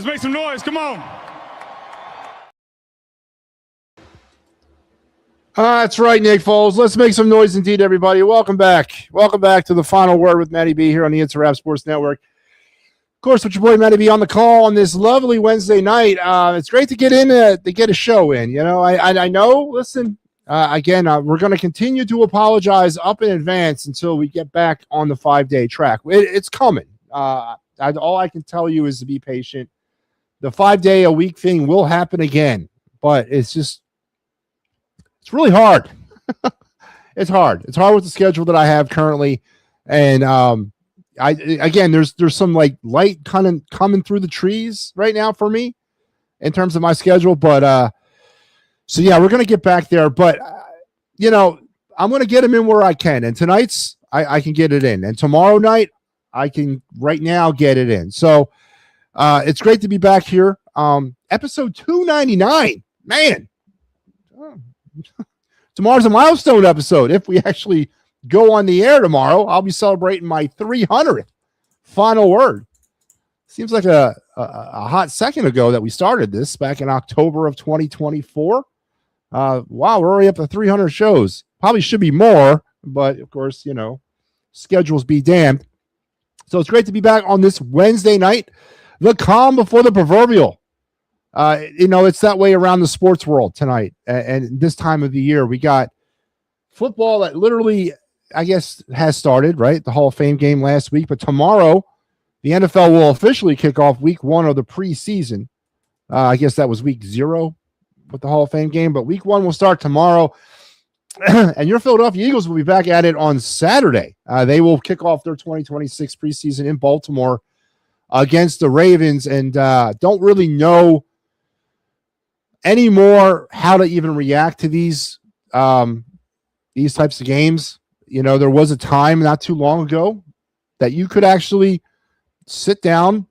Let's make some noise. Come on. That's right, Nick Foles. Let's make some noise indeed, everybody. Welcome back. Welcome back to the Final Word with MattyB here on the It's a Wrap Sports Network. Of course, with your boy MattyB on the call on this lovely Wednesday night. It's great to get in, to get a show in. You know, I know, listen, again, we're going to continue to apologize up in advance until we get back on the 5-day track. It's coming. All I can tell you is to be patient. The 5-day-a-week thing will happen again, but it's really hard. It's hard. It's hard with the schedule that I have currently. And there's some like light kind of coming through the trees right now for me in terms of my schedule. But so yeah, we're going to get back there, but I'm going to get them in where I can. And tonight's I can get it in. And tomorrow night I can right now get it in. So it's great to be back here. Episode 299, man. Tomorrow's a milestone episode. If we actually go on the air tomorrow, I'll be celebrating my 300th final word. Seems like a hot second ago that we started this back in October of 2024. Wow, we're already up to 300 shows. Probably should be more, but of course, schedules be damned. So it's great to be back on this Wednesday night. The calm before the proverbial. It's that way around the sports world tonight. And this time of the year, we got football that literally, I guess, has started, right? The Hall of Fame game last week. But tomorrow, the NFL will officially kick off week 1 of the preseason. I guess that was week 0 with the Hall of Fame game. But week 1 will start tomorrow. And your Philadelphia Eagles will be back at it on Saturday. They will kick off their 2026 preseason in Baltimore against the Ravens. And don't really know anymore how to even react to these types of games. There was a time not too long ago that you could actually sit down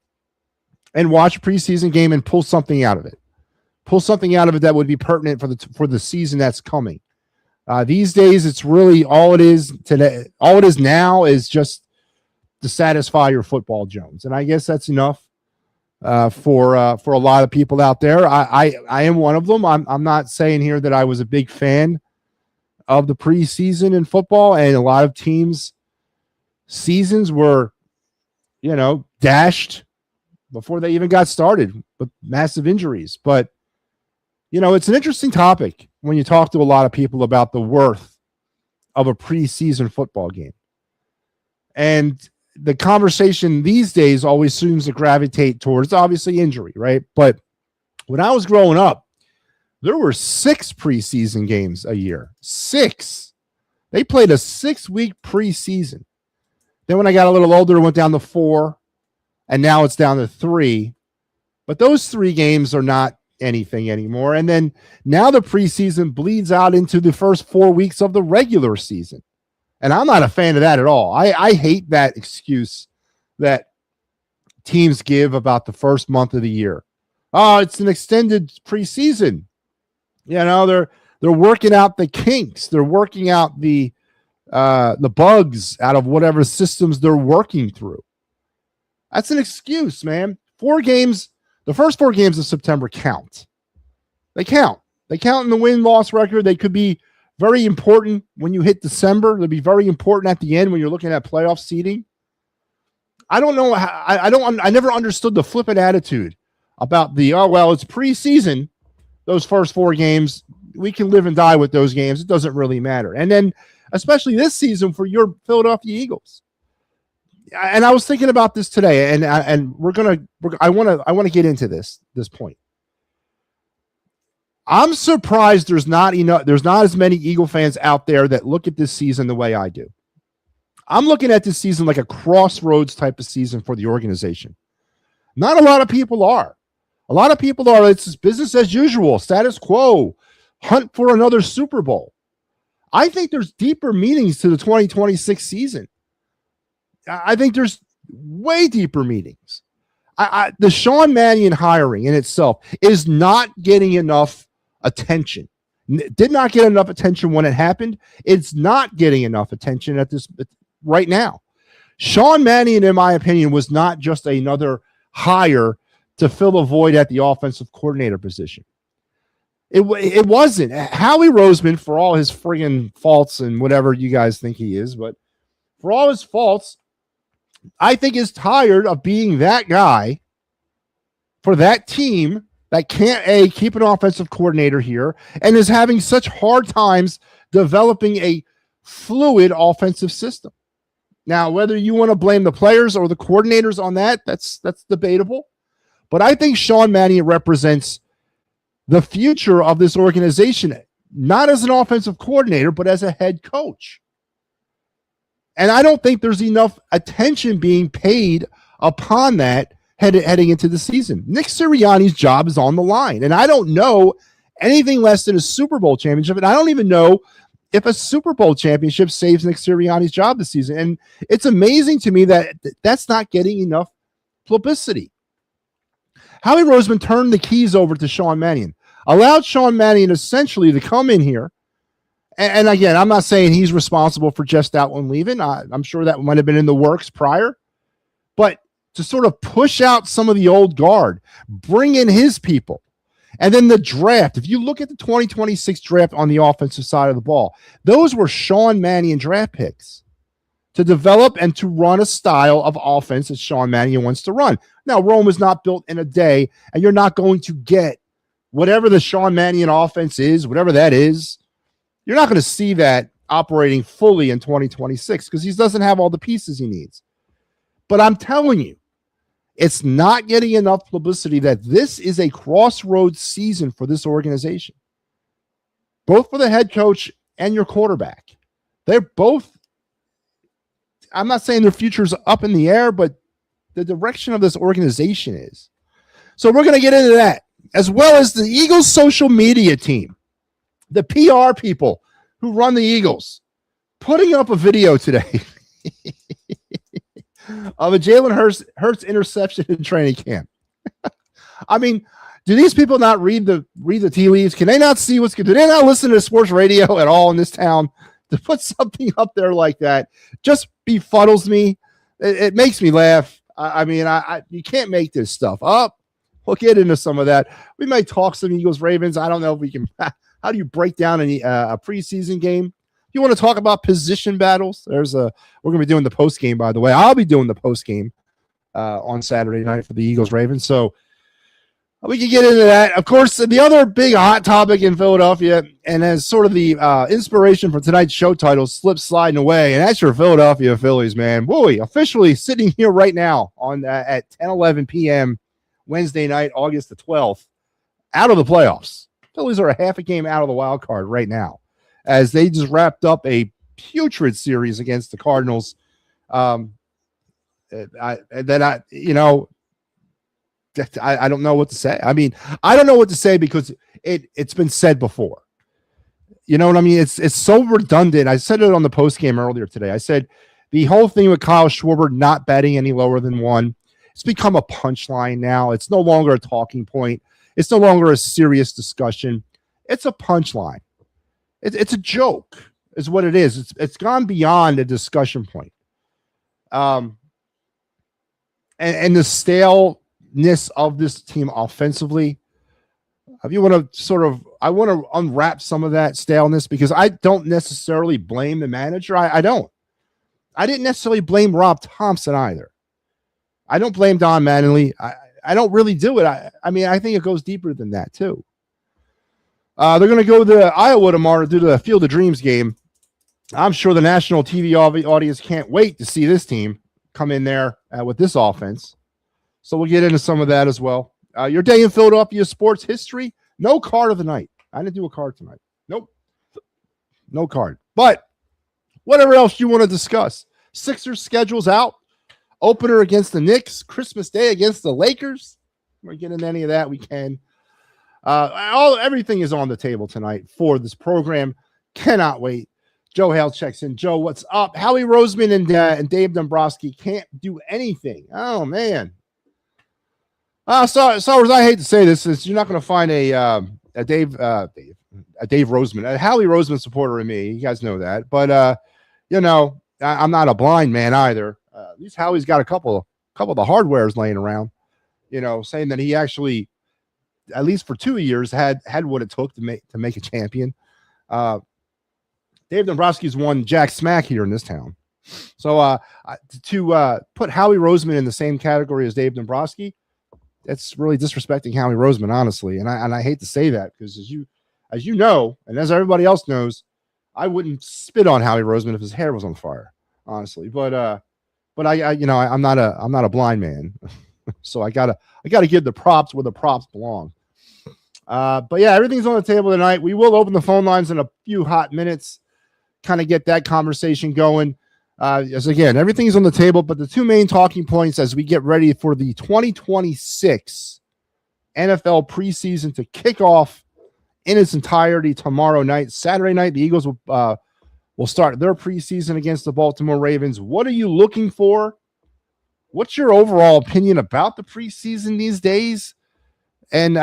and watch a preseason game and pull something out of it. Pull something out of it that would be pertinent for the season that's coming. These days, it's really all it is today. All it is now is just to satisfy your football Jones, and I guess that's enough for a lot of people out there. I am one of them. I'm not saying here that I was a big fan of the preseason in football, and a lot of teams' seasons were, dashed before they even got started with massive injuries. But it's an interesting topic when you talk to a lot of people about the worth of a preseason football game. And the conversation these days always seems to gravitate towards, obviously, injury, right? But when I was growing up, there were 6 preseason games a year. 6. They played a 6-week preseason. Then when I got a little older, it went down to 4, and now it's down to 3. But those 3 games are not anything anymore. And then now the preseason bleeds out into the first 4 weeks of the regular season. And I'm not a fan of that at all. I hate that excuse that teams give about the first month of the year. Oh, it's an extended preseason. They're working out the kinks. They're working out the bugs out of whatever systems they're working through. That's an excuse, man. 4 games, the first 4 games of September count. They count. They count in the win-loss record. They could be very important when you hit December. They'll be very important at the end when you're looking at playoff seeding. I don't know. I never understood the flippant attitude about it's preseason. Those first 4 games, we can live and die with those games. It doesn't really matter. And then, especially this season for your Philadelphia Eagles. And I was thinking about this today, and I want to get into this point. I'm surprised there's not as many Eagle fans out there that look at this season the way I do. I'm looking at this season like a crossroads type of season for the organization. Not a lot of people are. A lot of people are, it's business as usual, status quo, hunt for another Super Bowl. I think there's deeper meanings to the 2026 season. I think there's way deeper meanings. The Sean Mannion hiring in itself is not getting enough attention. Did not get enough attention when it happened. It's not getting enough attention at this right now. Sean Mannion, in my opinion, was not just another hire to fill a void at the offensive coordinator position. It wasn't. Howie Roseman, for all his friggin' faults and whatever you guys think he is, but for all his faults, I think is tired of being that guy for that team that can't, keep an offensive coordinator here and is having such hard times developing a fluid offensive system. Now, whether you want to blame the players or the coordinators on that, that's debatable. But I think Sean Mannion represents the future of this organization, not as an offensive coordinator, but as a head coach. And I don't think there's enough attention being paid upon that heading into the season. Nick Sirianni's job is on the line, and I don't know anything less than a Super Bowl championship, and I don't even know if a Super Bowl championship saves Nick Sirianni's job this season. And it's amazing to me that that's not getting enough publicity. Howie Roseman turned the keys over to Sean Mannion, allowed Sean Mannion essentially to come in here. And again, I'm not saying he's responsible for Jeff Stoutland leaving. I'm sure that might have been in the works prior. But to sort of push out some of the old guard, bring in his people. And then the draft, if you look at the 2026 draft on the offensive side of the ball, those were Sean Mannion draft picks to develop and to run a style of offense that Sean Mannion wants to run. Now, Rome was not built in a day, and you're not going to get whatever the Sean Mannion offense is, whatever that is. You're not going to see that operating fully in 2026 because he doesn't have all the pieces he needs. But I'm telling you, it's not getting enough publicity that this is a crossroads season for this organization, both for the head coach and your quarterback. They're both, I'm not saying their future's up in the air, but the direction of this organization is. So we're going to get into that, as well as the Eagles social media team, the PR people who run the Eagles, putting up a video today of a Jalen Hurts interception in training camp. I mean, do these people not read the tea leaves? Can they not see what's good? Do they not listen to sports radio at all in this town? To put something up there like that just befuddles me. It makes me laugh. I mean, you can't make this stuff up. We'll get into some of that. We might talk some Eagles Ravens. I don't know if we can. How do you break down a preseason game? If you want to talk about position battles, we're going to be doing the post game, by the way. I'll be doing the post game on Saturday night for the Eagles Ravens. So we can get into that. Of course, the other big hot topic in Philadelphia, and as sort of the inspiration for tonight's show title, slip sliding away, and that's your Philadelphia Phillies, man. Boy, officially sitting here right now on at 10:11 p.m. Wednesday night, August the 12th, out of the playoffs. Phillies are a half a game out of the wild card right now, as they just wrapped up a putrid series against the Cardinals. I don't know what to say. I mean, I don't know what to say because it's been said before. You know what I mean? It's so redundant. I said it on the post game earlier today. I said the whole thing with Kyle Schwarber not betting any lower than 1, it's become a punchline now. It's no longer a talking point. It's no longer a serious discussion. It's a punchline. It's a joke, is what it is. It's gone beyond a discussion point. And the staleness of this team offensively. If you want to I want to unwrap some of that staleness because I don't necessarily blame the manager. I don't. I didn't necessarily blame Rob Thompson either. I don't blame Don Mattingly. I don't really do it. I mean, I think it goes deeper than that too. They're going to go to Iowa tomorrow to do the Field of Dreams game. I'm sure the national TV audience can't wait to see this team come in there with this offense. So we'll get into some of that as well. Your day in Philadelphia sports history. No card of the night. I didn't do a card tonight. Nope. No card. But whatever else you want to discuss. Sixers schedule's out. Opener against the Knicks. Christmas Day against the Lakers. We're getting any of that we can. Everything is on the table tonight for this program. Cannot wait. Joe Hale checks in. Joe, what's up? Howie Roseman and Dave Dombrowski can't do anything. Oh man. So I hate to say this, is you're not going to find a Dave Roseman, a Howie Roseman supporter in me. You guys know that, but I'm not a blind man either. At least Howie's got a couple of the hardwares laying around. saying that he actually, at least for 2 years, had what it took to make a champion. Dave Dombrowski's won Jack Smack here in this town. So to put Howie Roseman in the same category as Dave Dombrowski, that's really disrespecting Howie Roseman, honestly. And I hate to say that because as you know, and as everybody else knows, I wouldn't spit on Howie Roseman if his hair was on fire, honestly. But I'm not a blind man, so I gotta give the props where the props belong. But yeah, everything's on the table tonight. We will open the phone lines in a few hot minutes, kind of get that conversation going. As again, everything's on the table, but the two main talking points as we get ready for the 2026 NFL preseason to kick off in its entirety tomorrow night. Saturday night, the Eagles will start their preseason against the Baltimore Ravens. What are you looking for? What's your overall opinion about the preseason these days? And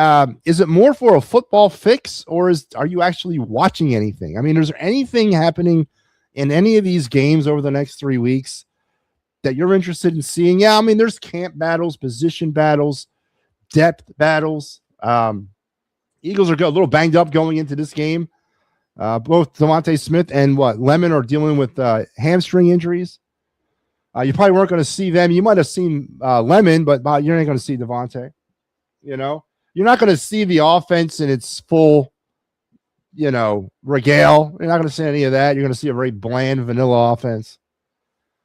is it more for a football fix, or are you actually watching anything? I mean, is there anything happening in any of these games over the next 3 weeks that you're interested in seeing? Yeah, I mean, there's camp battles, position battles, depth battles. Eagles are a little banged up going into this game. Both Devontae Smith and Lemon are dealing with hamstring injuries. You probably weren't going to see them. You might have seen Lemon, but you're not going to see Devontae. You're not going to see the offense in its full, regale. You're not going to see any of that. You're going to see a very bland, vanilla offense.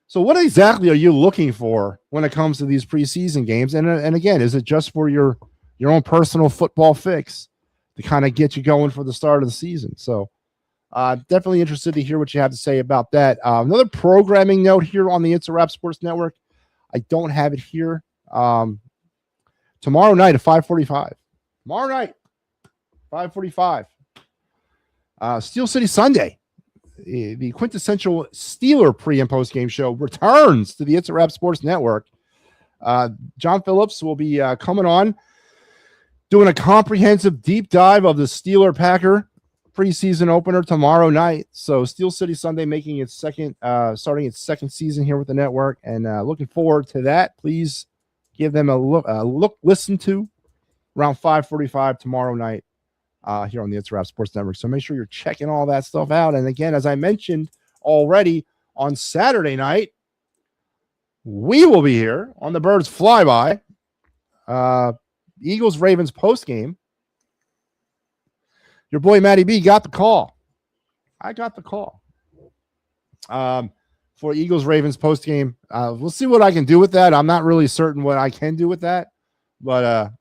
So what exactly are you looking for when it comes to these preseason games? And again, is it just for your own personal football fix to kind of get you going for the start of the season? So definitely interested to hear what you have to say about that. Another programming note here on the It's a Wrap Sports Network. I don't have it here. Tomorrow night at 5:45. Tomorrow night, 5:45. Steel City Sunday. The quintessential Steeler pre- and post-game show returns to the It's a Wrap Sports Network. John Phillips will be coming on, doing a comprehensive deep dive of the Steeler-Packer preseason opener tomorrow night. So Steel City Sunday making its starting its second season here with the network, and looking forward to that. Please give them a listen to around 5:45 tomorrow night here on the It's a Wrap Sports Network. So make sure you're checking all that stuff out. And again, as I mentioned already, on Saturday night, we will be here on the Birds Flyby. Eagles-Ravens postgame. Your boy MattyB got the call. I got the call. For Eagles-Ravens postgame. We'll see what I can do with that. I'm not really certain what I can do with that, but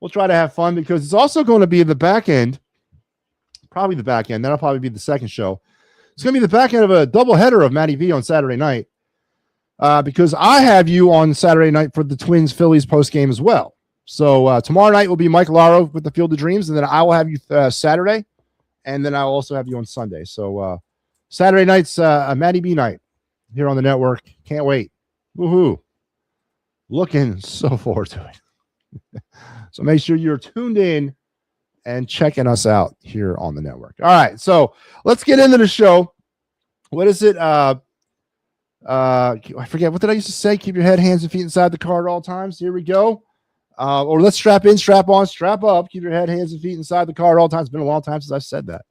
we'll try to have fun because it's also going to be the back end, probably the back end. That'll probably be the second show. It's going to be the back end of a doubleheader of MattyB on Saturday night because I have you on Saturday night for the Twins-Phillies postgame as well. So tomorrow night will be Mike Laro with the Field of Dreams, and then I will have you Saturday, and then I'll also have you on Sunday. So Saturday night's a MattyB night here on the network. Can't wait. Woohoo. Looking so forward to it. So make sure you're tuned in and checking us out here on the network. All right, so let's get into the show. What is it? I forget. What did I used to say? Keep your head, hands, and feet inside the car at all times. Here we go. Or let's strap in, strap on, strap up. Keep your head, hands, and feet inside the car at all times. It's been a long time since I've said that.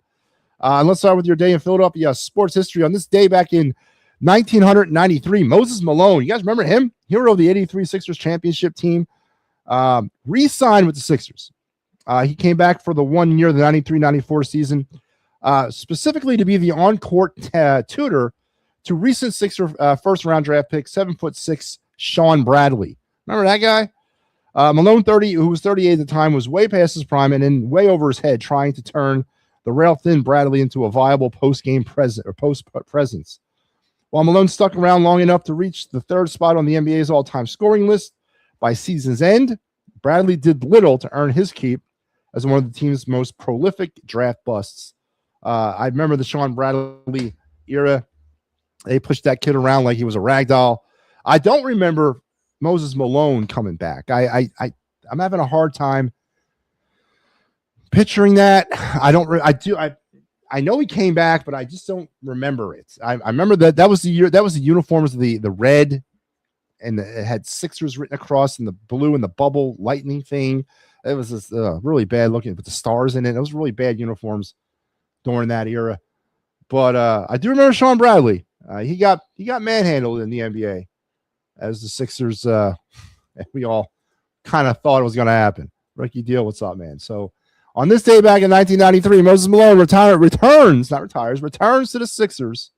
And let's start with your day in Philadelphia sports history. On this day back in 1993, Moses Malone. You guys remember him? Hero of the 83 Sixers championship team. Re-signed with the Sixers. He came back for the 1 year, the 93-94 season, specifically to be the on-court tutor to recent Sixer first-round draft pick, 7'6" Sean Bradley. Remember that guy? Malone, who was 38 at the time, was way past his prime and in way over his head, trying to turn the rail-thin Bradley into a viable post-game presence. While Malone stuck around long enough to reach the third spot on the NBA's all-time scoring list, by season's end, Bradley did little to earn his keep as one of the team's most prolific draft busts. I remember the Sean Bradley era. They pushed that kid around like he was a rag doll. I don't remember Moses Malone coming back. I'm having a hard time picturing that. I know he came back, but I just don't remember it. I remember that was the year. That was the uniforms, the red and it had Sixers written across in the blue and the bubble lightning thing. It was just really bad looking with the stars in it. It was really bad uniforms during that era. But I do remember Sean Bradley. He got manhandled in the NBA as the Sixers. We all kind of thought it was going to happen. Ricky Deal, what's up, man? So on this day back in 1993, Moses Malone returns to the Sixers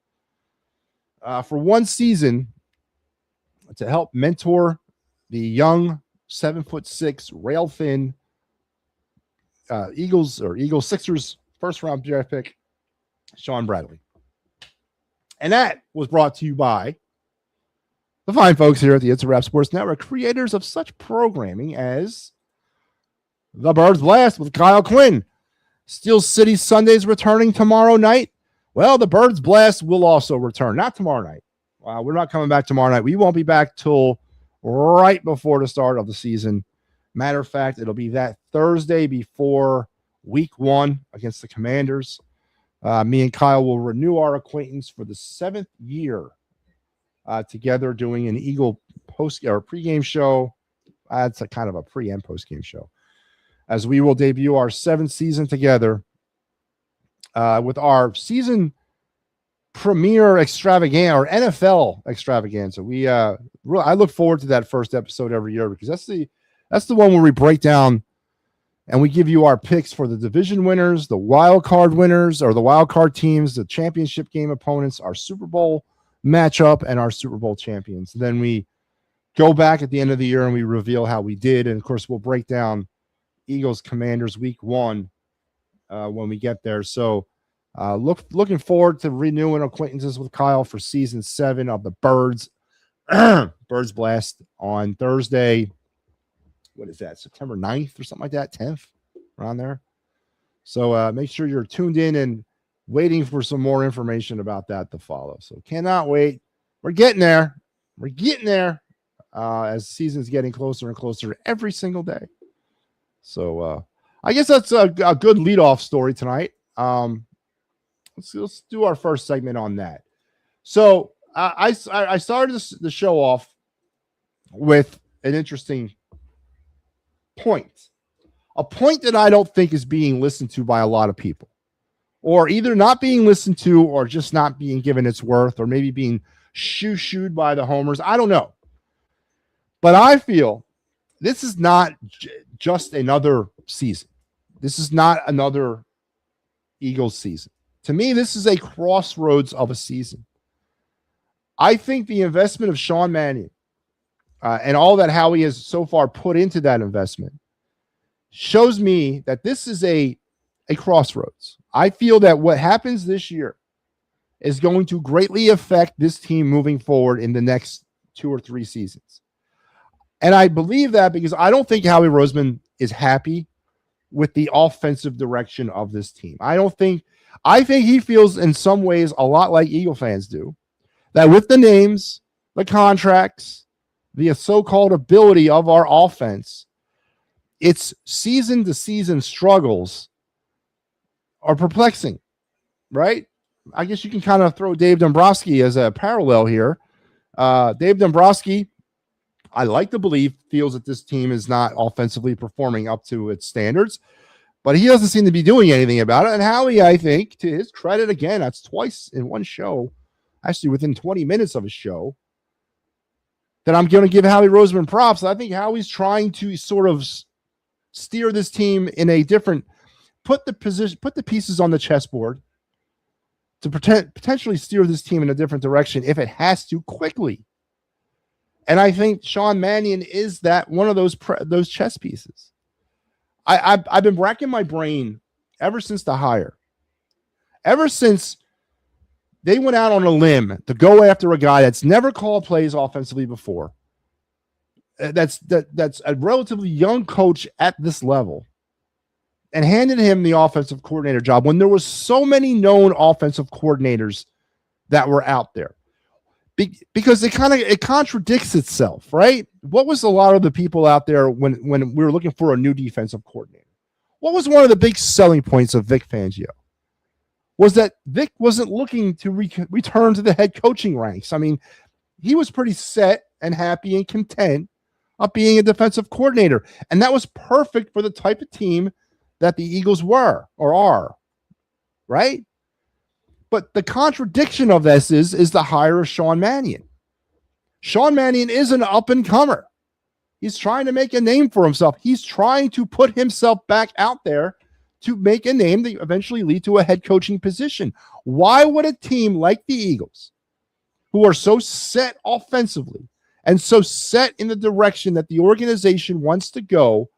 for one season to help mentor the young 7'6", rail thin Eagles Sixers first round draft pick, Sean Bradley. And that was brought to you by the fine folks here at the It's a Wrap Sports Network, creators of such programming as The Birds Blast with Kyle Quinn. Steel City Sundays returning tomorrow night. Well, The Birds Blast will also return. Not tomorrow night. We're not coming back tomorrow night. We won't be back till right before the start of the season. Matter of fact, it'll be that Thursday before week 1 against the Commanders. Me and Kyle will renew our acquaintance for the 7th year together, doing an Eagle post or pregame show. It's a kind of a pre and post-game show, as we will debut our 7th season together with our season premiere extravaganza or NFL extravaganza. I look forward to that first episode every year because that's the one where we break down and we give you our picks for the division winners, the wild card winners, or the wild card teams, the championship game opponents, our Super Bowl matchup, and our Super Bowl champions. And then we go back at the end of the year and we reveal how we did. And of course, we'll break down Eagles Commanders week 1 when we get there. So looking forward to renewing acquaintances with Kyle for season 7 of the Birds Blast on Thursday. What is that? September 9th or something like that? 10th, around there. So make sure you're tuned in and waiting for some more information about that to follow. So cannot wait. We're getting there. As the season's getting closer and closer every single day. So I guess that's a good leadoff story tonight. Let's do our first segment on that. So I started the show off with an interesting point, a point that I don't think is being listened to by a lot of people, or either not being listened to or just not being given its worth, or maybe being shoo-shooed by the homers. I don't know. But I feel this is not just another season. This is not another Eagles season. To me, this is a crossroads of a season. I think the investment of Sean Mannion and all that Howie has so far put into that investment shows me that this is a crossroads. I feel that what happens this year is going to greatly affect this team moving forward in the next 2 or 3 seasons. And I believe that because I don't think Howie Roseman is happy with the offensive direction of this team. I think he feels in some ways a lot like Eagle fans do, that with the names, the contracts, the so-called ability of our offense, its season-to-season struggles are perplexing, right? I guess you can kind of throw Dave Dombrowski as a parallel here. Dave Dombrowski, I like to believe, feels that this team is not offensively performing up to its standards, but he doesn't seem to be doing anything about it. And Howie, I think, to his credit, again, that's twice in one show, actually within 20 minutes of a show, that I'm going to give Howie Roseman props. I think Howie's trying to sort of steer this team in a different, put the pieces on the chessboard to potentially steer this team in a different direction if it has to quickly. And I think Sean Mannion is that one of those chess pieces. I've been racking my brain ever since the hire, ever since they went out on a limb to go after a guy that's never called plays offensively before. That's a relatively young coach at this level, and handed him the offensive coordinator job when there was so many known offensive coordinators that were out there. Because it contradicts itself, right? What was a lot of the people out there when we were looking for a new defensive coordinator? What was one of the big selling points of Vic Fangio? Was that Vic wasn't looking to return to the head coaching ranks. I mean, he was pretty set and happy and content of being a defensive coordinator. And that was perfect for the type of team that the Eagles were or are, right? But the contradiction of this is the hire of Sean Mannion. Sean Mannion is an up-and-comer. He's trying to make a name for himself. He's trying to put himself back out there to make a name that eventually lead to a head coaching position. Why would a team like the Eagles, who are so set offensively and so set in the direction that the organization wants to go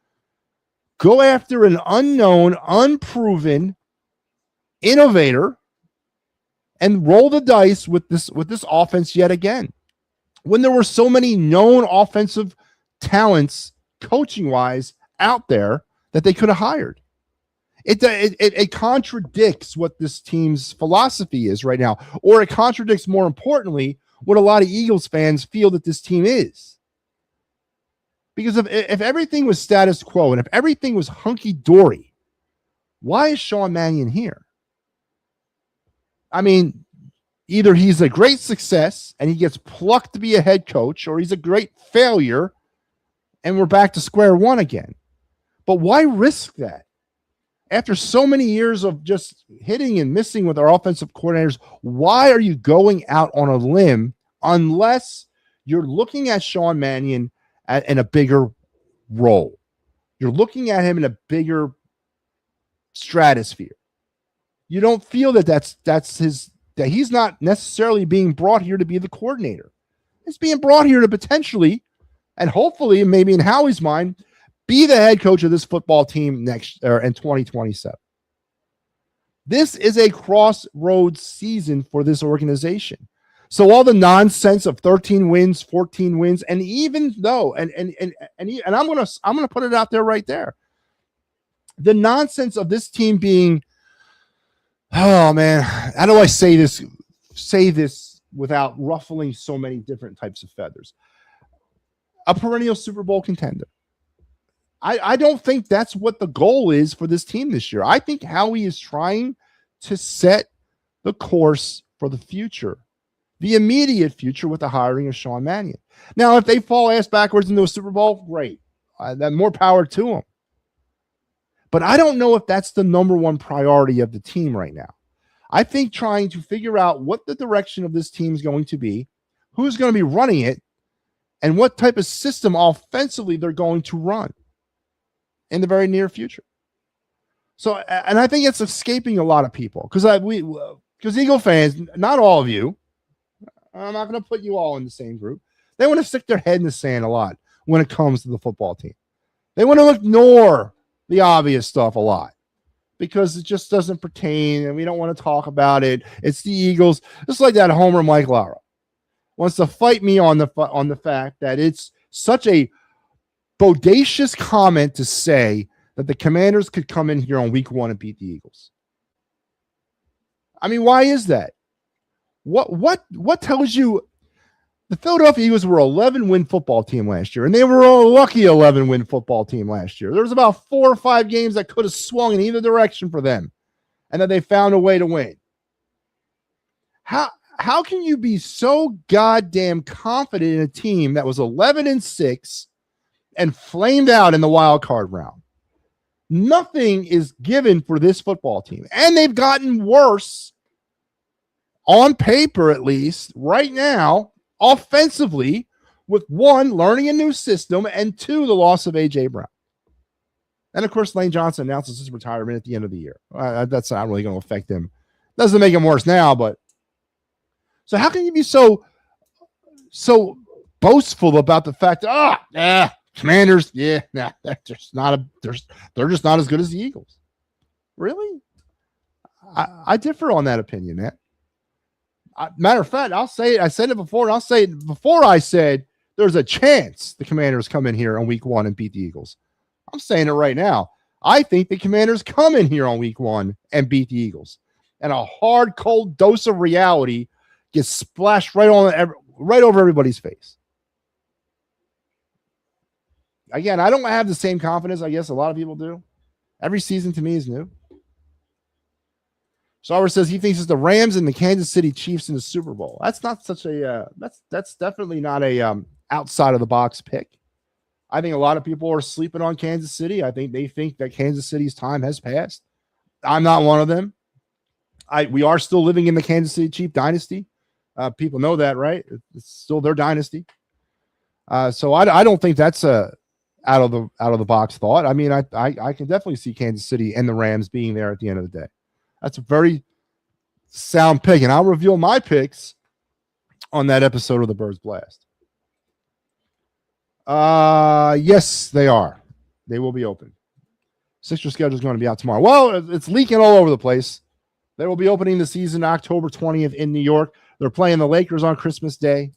after an unknown, unproven innovator and roll the dice with this offense yet again, when there were so many known offensive talents coaching-wise out there that they could have hired? It contradicts what this team's philosophy is right now, or it contradicts, more importantly, what a lot of Eagles fans feel that this team is. Because if everything was status quo and if everything was hunky-dory, why is Sean Mannion here? I mean, either he's a great success and he gets plucked to be a head coach, or he's a great failure and we're back to square one again. But why risk that? After so many years of just hitting and missing with our offensive coordinators, why are you going out on a limb unless you're looking at Sean Mannion in a bigger role? You're looking at him in a bigger stratosphere. You don't feel that he's not necessarily being brought here to be the coordinator. He's being brought here to potentially, and hopefully, maybe in Howie's mind, be the head coach of this football team next in 2027. This is a crossroads season for this organization. So all the nonsense of 13 wins, 14 wins, and even though, and I'm gonna put it out there right there, the nonsense of this team being, oh man, how do I say this without ruffling so many different types of feathers? A perennial Super Bowl contender. I don't think that's what the goal is for this team this year. I think Howie is trying to set the course for the future, the immediate future, with the hiring of Sean Mannion. Now, if they fall ass backwards into a Super Bowl, great. Then more power to them. But I don't know if that's the number one priority of the team right now. I think trying to figure out what the direction of this team is going to be, who's going to be running it, and what type of system offensively they're going to run in the very near future. So, and I think it's escaping a lot of people because Eagle fans, not all of you, I'm not going to put you all in the same group. They want to stick their head in the sand a lot when it comes to the football team. They want to ignore the obvious stuff a lot because it just doesn't pertain and we don't want to talk about it. It's the Eagles. Just like that homer Mike Lara wants to fight me on the fact that it's such a bodacious comment to say that the Commanders could come in here on week 1 and beat the Eagles. I mean, why is that? What tells you the Philadelphia Eagles were an 11-win football team last year, and they were a lucky 11-win football team last year. There was about 4 or 5 games that could have swung in either direction for them, and that they found a way to win. How can you be so goddamn confident in a team that was 11-6 and flamed out in the wild card round? Nothing is given for this football team, and they've gotten worse on paper, at least right now, offensively, with 1, learning a new system, and 2, the loss of A.J. Brown. And, of course, Lane Johnson announces his retirement at the end of the year. That's not really going to affect him. Doesn't make him worse now, but so how can you be so boastful about the fact that, Commanders, they're just not as good as the Eagles? Really? I differ on that opinion, man. Matter of fact, I'll say it. I said it before, and I'll say it before I said there's a chance the Commanders come in here on week 1 and beat the Eagles. I'm saying it right now. I think the Commanders come in here on week 1 and beat the Eagles. And a hard, cold dose of reality gets splashed right over everybody's face. Again, I don't have the same confidence I guess a lot of people do. Every season to me is new. Sarver says he thinks it's the Rams and the Kansas City Chiefs in the Super Bowl. That's not such a that's definitely not a outside of the box pick. I think a lot of people are sleeping on Kansas City. I think they think that Kansas City's time has passed. I'm not one of them. We are still living in the Kansas City Chief dynasty. People know that, right? It's still their dynasty. So I don't think that's a out of the box thought. I mean, I can definitely see Kansas City and the Rams being there at the end of the day. That's a very sound pick, and I'll reveal my picks on that episode of the Birds Blast. Yes, they are. They will be open. Sixers schedule is going to be out tomorrow. Well, it's leaking all over the place. They will be opening the season October 20th in New York. They're playing the Lakers on Christmas Day.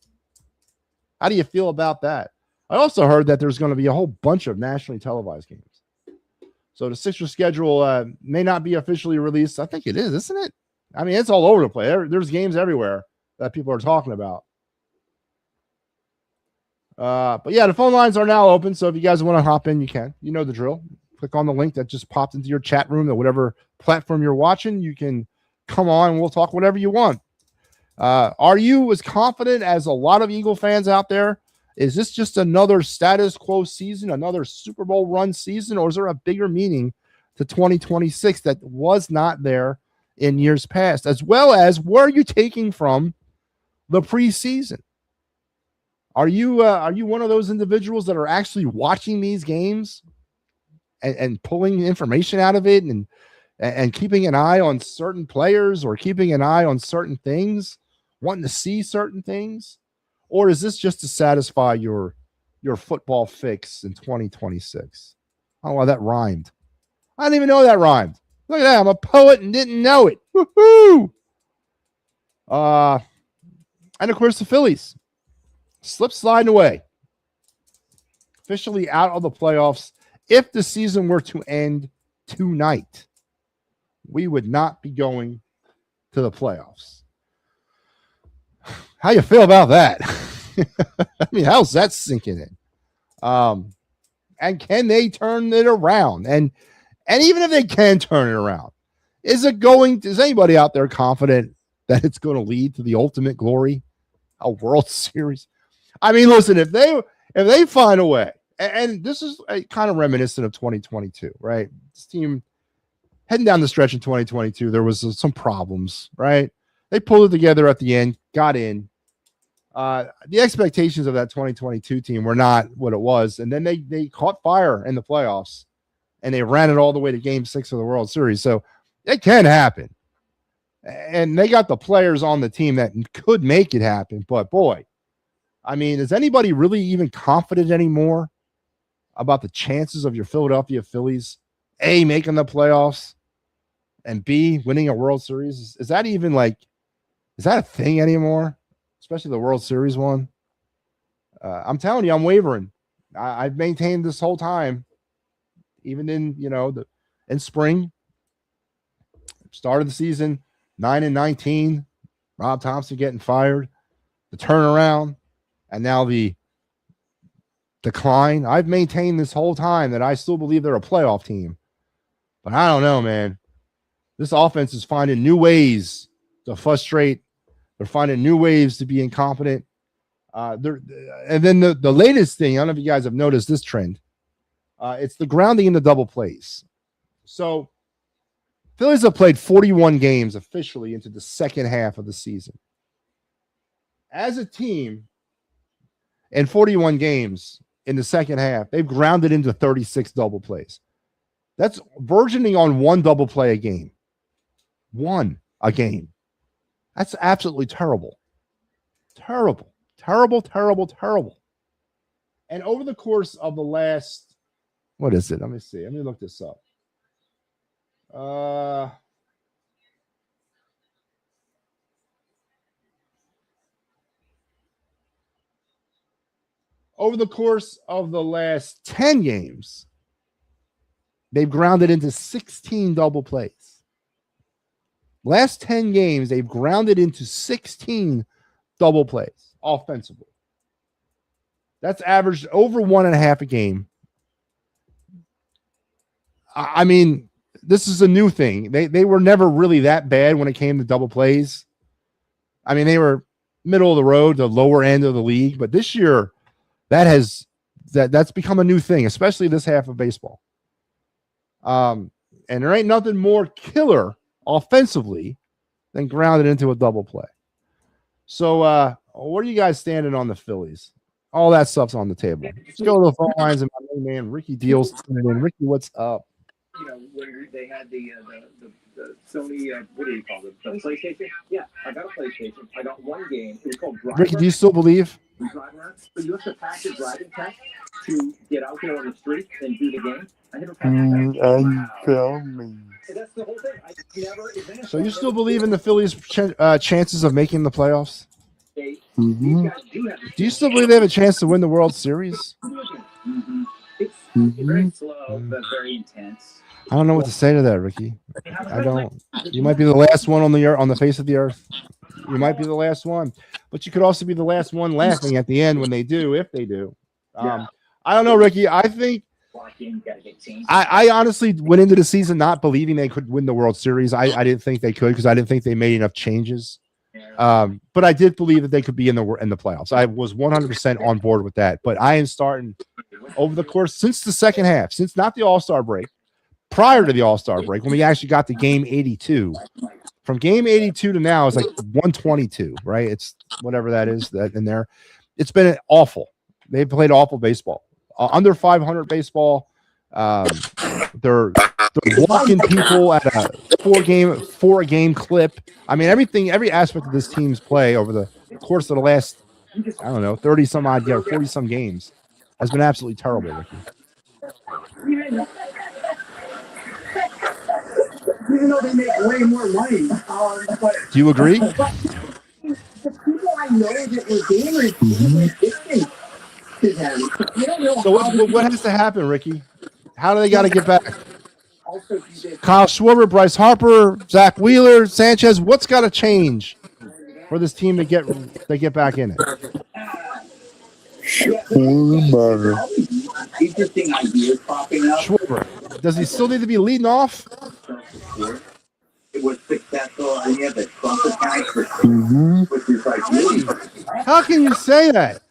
How do you feel about that? I also heard that there's going to be a whole bunch of nationally televised games. So the Sixers schedule may not be officially released. I think it is, isn't it? I mean, it's all over the place. There's games everywhere that people are talking about. But yeah, the phone lines are now open. So if you guys want to hop in, you can. You know the drill. Click on the link that just popped into your chat room or whatever platform you're watching. You can come on and we'll talk whatever you want. Are you as confident as a lot of Eagle fans out there? Is this just another status quo season, another Super Bowl run season, or is there a bigger meaning to 2026 that was not there in years past? As well as, where are you taking from the preseason? Are you one of those individuals that are actually watching these games and pulling information out of it and keeping an eye on certain players or keeping an eye on certain things, wanting to see certain things? Or is this just to satisfy your football fix in 2026? Oh, well, that rhymed. I didn't even know that rhymed. Look at that. I'm a poet and didn't know it. Woohoo! And of course, the Phillies. Slip sliding away. Officially out of the playoffs. If the season were to end tonight, we would not be going to the playoffs. How you feel about that? I mean, how's that sinking in? And can they turn it around? And even if they can turn it around, is anybody out there confident that it's going to lead to the ultimate glory, a World Series? I mean, listen, if they find a way, and this is kind of reminiscent of 2022, right? This team heading down the stretch in 2022, there was some problems, right? They pulled it together at the end, got in. The expectations of that 2022 team were not what it was, and then they caught fire in the playoffs, and they ran it all the way to Game 6 of the World Series. So it can happen, and they got the players on the team that could make it happen. But boy, I mean, is anybody really even confident anymore about the chances of your Philadelphia Phillies, A, making the playoffs, and B, winning a World Series? Is that even is that a thing anymore? Especially the World Series one. I'm telling you, I'm wavering. I've maintained this whole time, even in in spring, start of the season, 9-19, Rob Thompson getting fired, the turnaround, and now the decline. I've maintained this whole time that I still believe they're a playoff team, but I don't know, man. This offense is finding new ways to frustrate. They're finding new ways to be incompetent. And then the latest thing, I don't know if you guys have noticed this trend. It's the grounding in the double plays. So Phillies have played 41 games officially into the second half of the season. As a team, in 41 games in the second half, they've grounded into 36 double plays. That's verging on one double play a game. One a game. That's absolutely terrible. Terrible. Terrible, terrible, terrible. And over the course of the last, what is it? Let me see. Let me look this up. Over the course of the last 10 games, they've grounded into 16 double plays. Last 10 games, they've grounded into 16 double plays offensively. That's averaged over 1.5 a game. I mean, this is a new thing. They were never really that bad when it came to double plays. I mean, they were middle of the road, the lower end of the league. But this year, that's become a new thing, especially this half of baseball. And there ain't nothing more killer offensively than grounded into a double play. So where are you guys standing on the Phillies? All that stuff's on the table. Let's go to the phone lines and my main man Ricky Deals tuning in. Ricky, what's up? Where they had the Sony, what do you call it? The PlayStation? Yeah, I got a PlayStation. I got one game. It was called Driver. Ricky, do you still believe? But you have to pass your driving test to get out there on the street and do the game. I never passed that. That's the whole thing. I never advanced. So you still believe in the Phillies' chances of making the playoffs? Mm-hmm. Do you still believe they have a chance to win the World Series? Mm-hmm. It's very slow, but very intense. I don't know what to say to that, Ricky. I don't. You might be the last one on the face of the earth. You might be the last one, but you could also be the last one laughing at the end when they do, if they do. I don't know, Ricky. I think I honestly went into the season not believing they could win the World Series. I didn't think they could because I didn't think they made enough changes. But I did believe that they could be in the playoffs. I was 100% on board with that. But I am starting over the course since the second half, since not the All-Star break, prior to the All-Star break, when we actually got to game 82. From game 82 to now is like 122, right? It's whatever that is that in there. It's been awful. They've played awful baseball. Under 500 baseball. They're walking people at a four game clip. I mean, every aspect of this team's play over the course of the last, 30 some odd, 40 some games has been absolutely terrible, Ricky. Even though they make way more money. Do you agree? The people I know that were gamers, So what has to happen, Ricky? How do they got to get back? Kyle Schwarber, Bryce Harper, Zach Wheeler, Sanchez. What's got to change for this team to get back in it? Interesting ideas popping up. Schwarber, does he still need to be leading off? It was successful. And he had the Trump account, which is like How can you say that?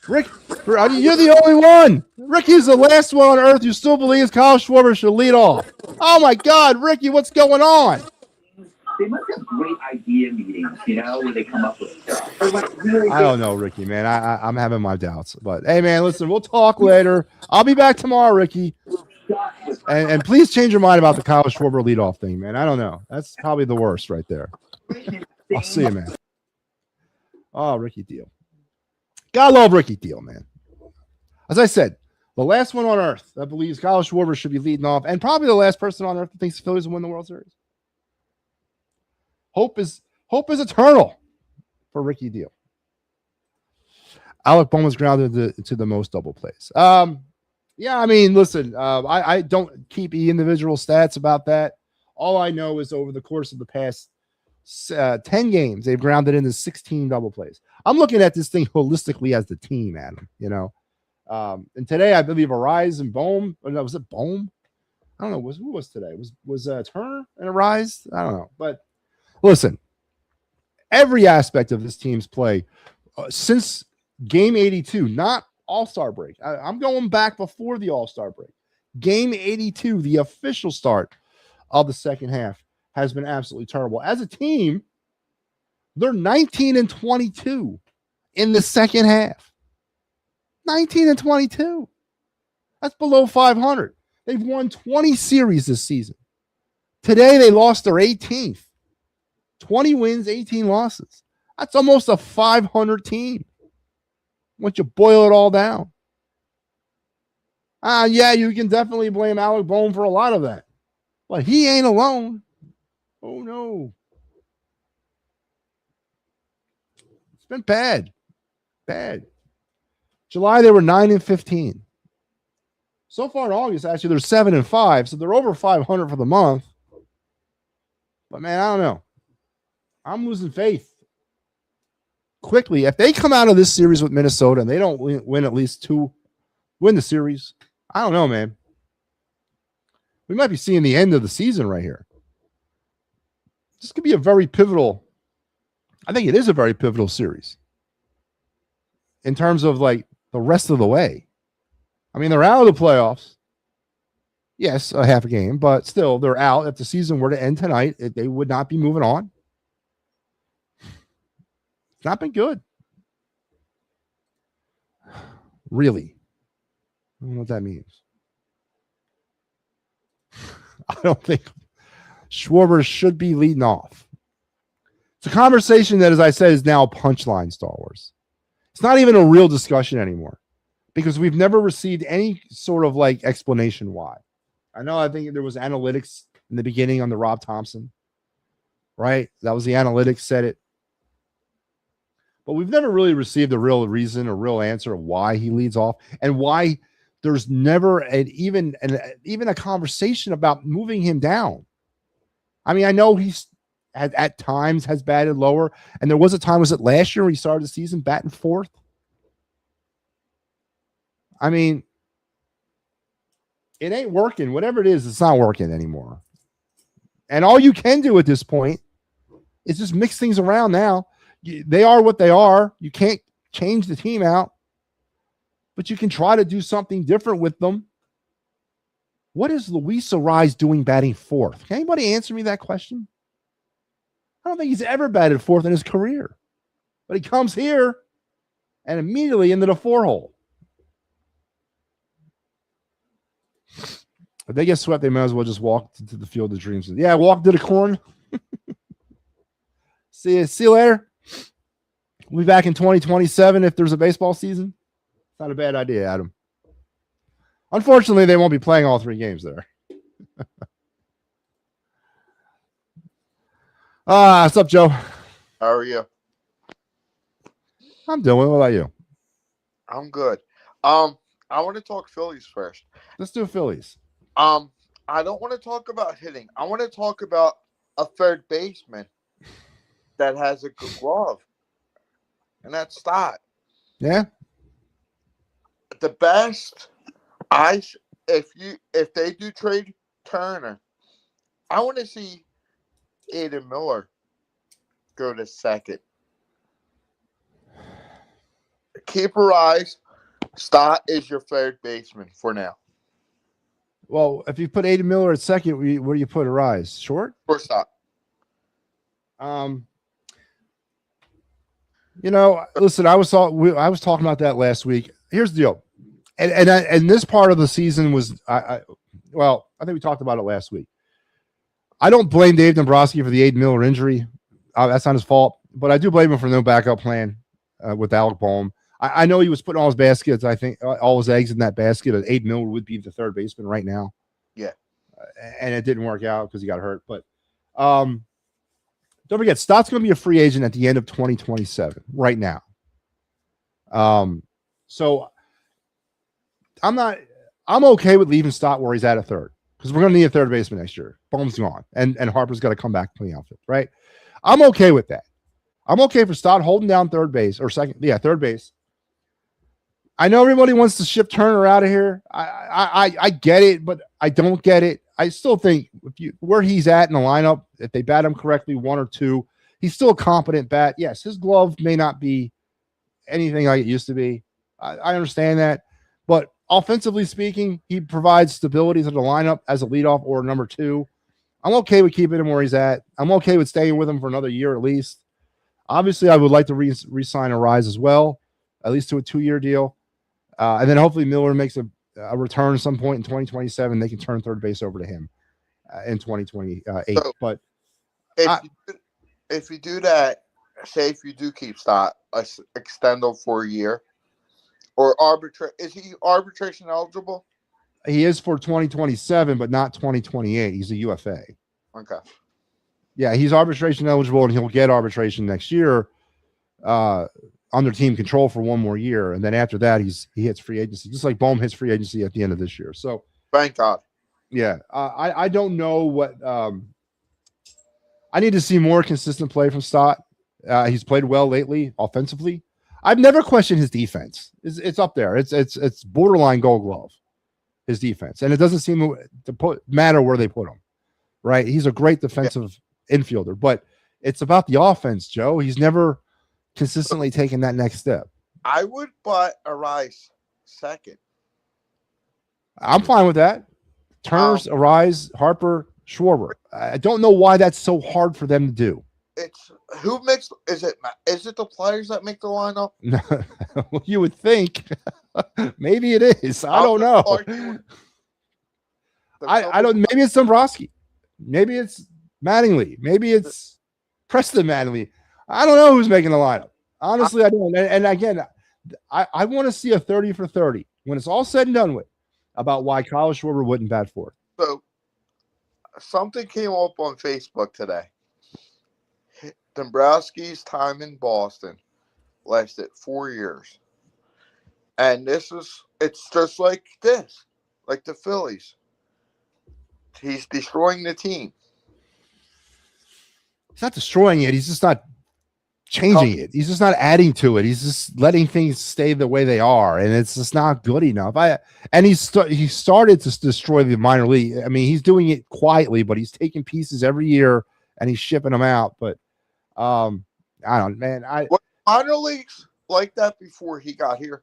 Rick, you're the only one. Ricky's the last one on earth who still believes Kyle Schwarber should lead off. Oh my God, Ricky, what's going on? They must have great idea meetings, where they come up with stuff. I don't know, Ricky, man. I'm having my doubts. But hey, man, listen, we'll talk later. I'll be back tomorrow, Ricky. And please change your mind about the Kyle Schwarber leadoff thing, man. I don't know. That's probably the worst right there. I'll see you, man. Oh, Ricky Deal. Gotta love Ricky Deal, man. As I said, the last one on earth that believes Kyle Schwarber should be leading off, and probably the last person on earth that thinks the Phillies will win the World Series. Hope is eternal for Ricky Deal. Alec Bohm was grounded to the most double plays. Yeah, I mean, listen, I don't keep individual stats about that. All I know is over the course of the past 10 games, they've grounded into 16 double plays. I'm looking at this thing holistically as the team, Adam, and today, I believe Arise and Bohm, was it Bohm? I don't know. Who was today? Was Turner and Arise? I don't know. But listen, every aspect of this team's play since game 82, not All-Star break. I'm going back before the All-Star break. Game 82, the official start of the second half, has been absolutely terrible. As a team, they're 19-22 in the second half. 19-22. That's below 500. They've won 20 series this season. Today, they lost their 18th. 20 wins, 18 losses. That's almost a 500 team. Once you boil it all down. Yeah, you can definitely blame Alec Bohm for a lot of that. But he ain't alone. Oh, no. It's been bad. Bad. July, they were 9-15. So far in August, actually, they're 7-5. So they're over 500 for the month. But, man, I don't know. I'm losing faith. Quickly, if they come out of this series with Minnesota and they don't win at least win the series, I don't know, man. We might be seeing the end of the season right here. This could be a very pivotal. I think it is a very pivotal series in terms of like the rest of the way. I mean, they're out of the playoffs. Yes, a half a game, but still, they're out. If the season were to end tonight, they would not be moving on. It's not been good. Really. I don't know what that means. I don't think Schwarber should be leading off. It's a conversation that, as I said, is now a punchline, Star Wars. It's not even a real discussion anymore because we've never received any sort of like explanation why. I think there was analytics in the beginning on the Rob Thompson, right? That was the analytics said it. But we've never really received a real reason or real answer of why he leads off and why there's never even a conversation about moving him down. I mean, I know he's at times has batted lower, and there was a time, was it last year, where he started the season batting fourth? I mean, it ain't working. Whatever it is, it's not working anymore. And all you can do at this point is just mix things around now. They are what they are. You can't change the team out, but you can try to do something different with them. What is Luis Arraez doing batting fourth? Can anybody answer me that question? I don't think he's ever batted fourth in his career, but he comes here and immediately into the 4-hole. If they get swept, they might as well just walk to the field of dreams. Yeah, walk to the corn. See you later. We'll be back in 2027 if there's a baseball season. It's not a bad idea, Adam. Unfortunately, they won't be playing all 3 games there. What's up, Joe? How are you? I'm doing. What about you? I'm good. I want to talk Phillies first. Let's do Phillies. I don't want to talk about hitting. I want to talk about a third baseman that has a good glove, and that's Stott. Yeah. The best. If they do trade Turner, I want to see Aiden Miller go to second. Keep your eyes. Stott is your third baseman for now. Well, if you put Aiden Miller at second, where do you put Arraez? Short? Shortstop. Listen, I was talking about that last week. Here's the deal. And this part of the season was I think we talked about it last week. I don't blame Dave Dombrowski for the Aiden Miller injury. That's not his fault, but I do blame him for no backup plan with Alec Boehm. I know he was putting all his baskets, I think, all his eggs in that basket. Aiden Miller would be the third baseman right now. Yeah. And it didn't work out because he got hurt. But don't forget, Stott's going to be a free agent at the end of 2027 right now. So I'm okay with leaving Stott where he's at third because we're going to need a third baseman next year. Boehm's gone, and Harper's got to come back to the outfield, right? I'm okay with that. I'm okay for Stott holding down third base or second. Yeah, third base. I know everybody wants to ship Turner out of here. I get it, but I don't get it. I still think where he's at in the lineup, if they bat him correctly, 1 or 2, he's still a competent bat. Yes, his glove may not be anything like it used to be. I understand that, but offensively speaking, he provides stability to the lineup as a leadoff or number 2. I'm okay with keeping him where he's at. I'm okay with staying with him for another year at least. Obviously, I would like to re-sign Arraez as well, at least to a 2-year deal. And then hopefully Miller makes a return at some point in 2027. They can turn third base over to him in 2028. So, but if you do that, say if you do keep Stott, extend him for a year, or is he arbitration eligible? He is for 2027, but not 2028. He's a UFA. Okay. Yeah, he's arbitration eligible, and he'll get arbitration next year under team control for 1 more year, and then after that, he hits free agency, just like Boehm hits free agency at the end of this year. So, thank God. Yeah, I don't know what I need to see more consistent play from Stott. He's played well lately offensively. I've never questioned his defense. It's up there. It's borderline Gold Glove. His defense, and it doesn't seem to matter where they put him. Right? He's a great defensive infielder, but it's about the offense, Joe. He's never consistently taken that next step. I would put Arise second. I'm fine with that. Turner's, Arise, Harper, Schwarber. I don't know why that's so hard for them to do. It's who makes is it the players that make the lineup? Well, you would think. Maybe it is. I don't know. I don't. Maybe it's Dombrowski. Maybe it's Mattingly. Maybe it's Preston Mattingly. I don't know who's making the lineup. Honestly, I don't. And again, I want to see a 30 for 30 when it's all said and done with about why Kyle Schwarber wouldn't bat for it. So something came up on Facebook today. Dombrowski's time in Boston lasted 4 years. And it's just like this, like the Phillies. He's destroying the team. He's not destroying it. He's just not changing it. He's just not adding to it. He's just letting things stay the way they are, and it's just not good enough. He started to destroy the minor league. I mean, he's doing it quietly, but he's taking pieces every year and he's shipping them out. But I don't, man. Was minor leagues like that before he got here?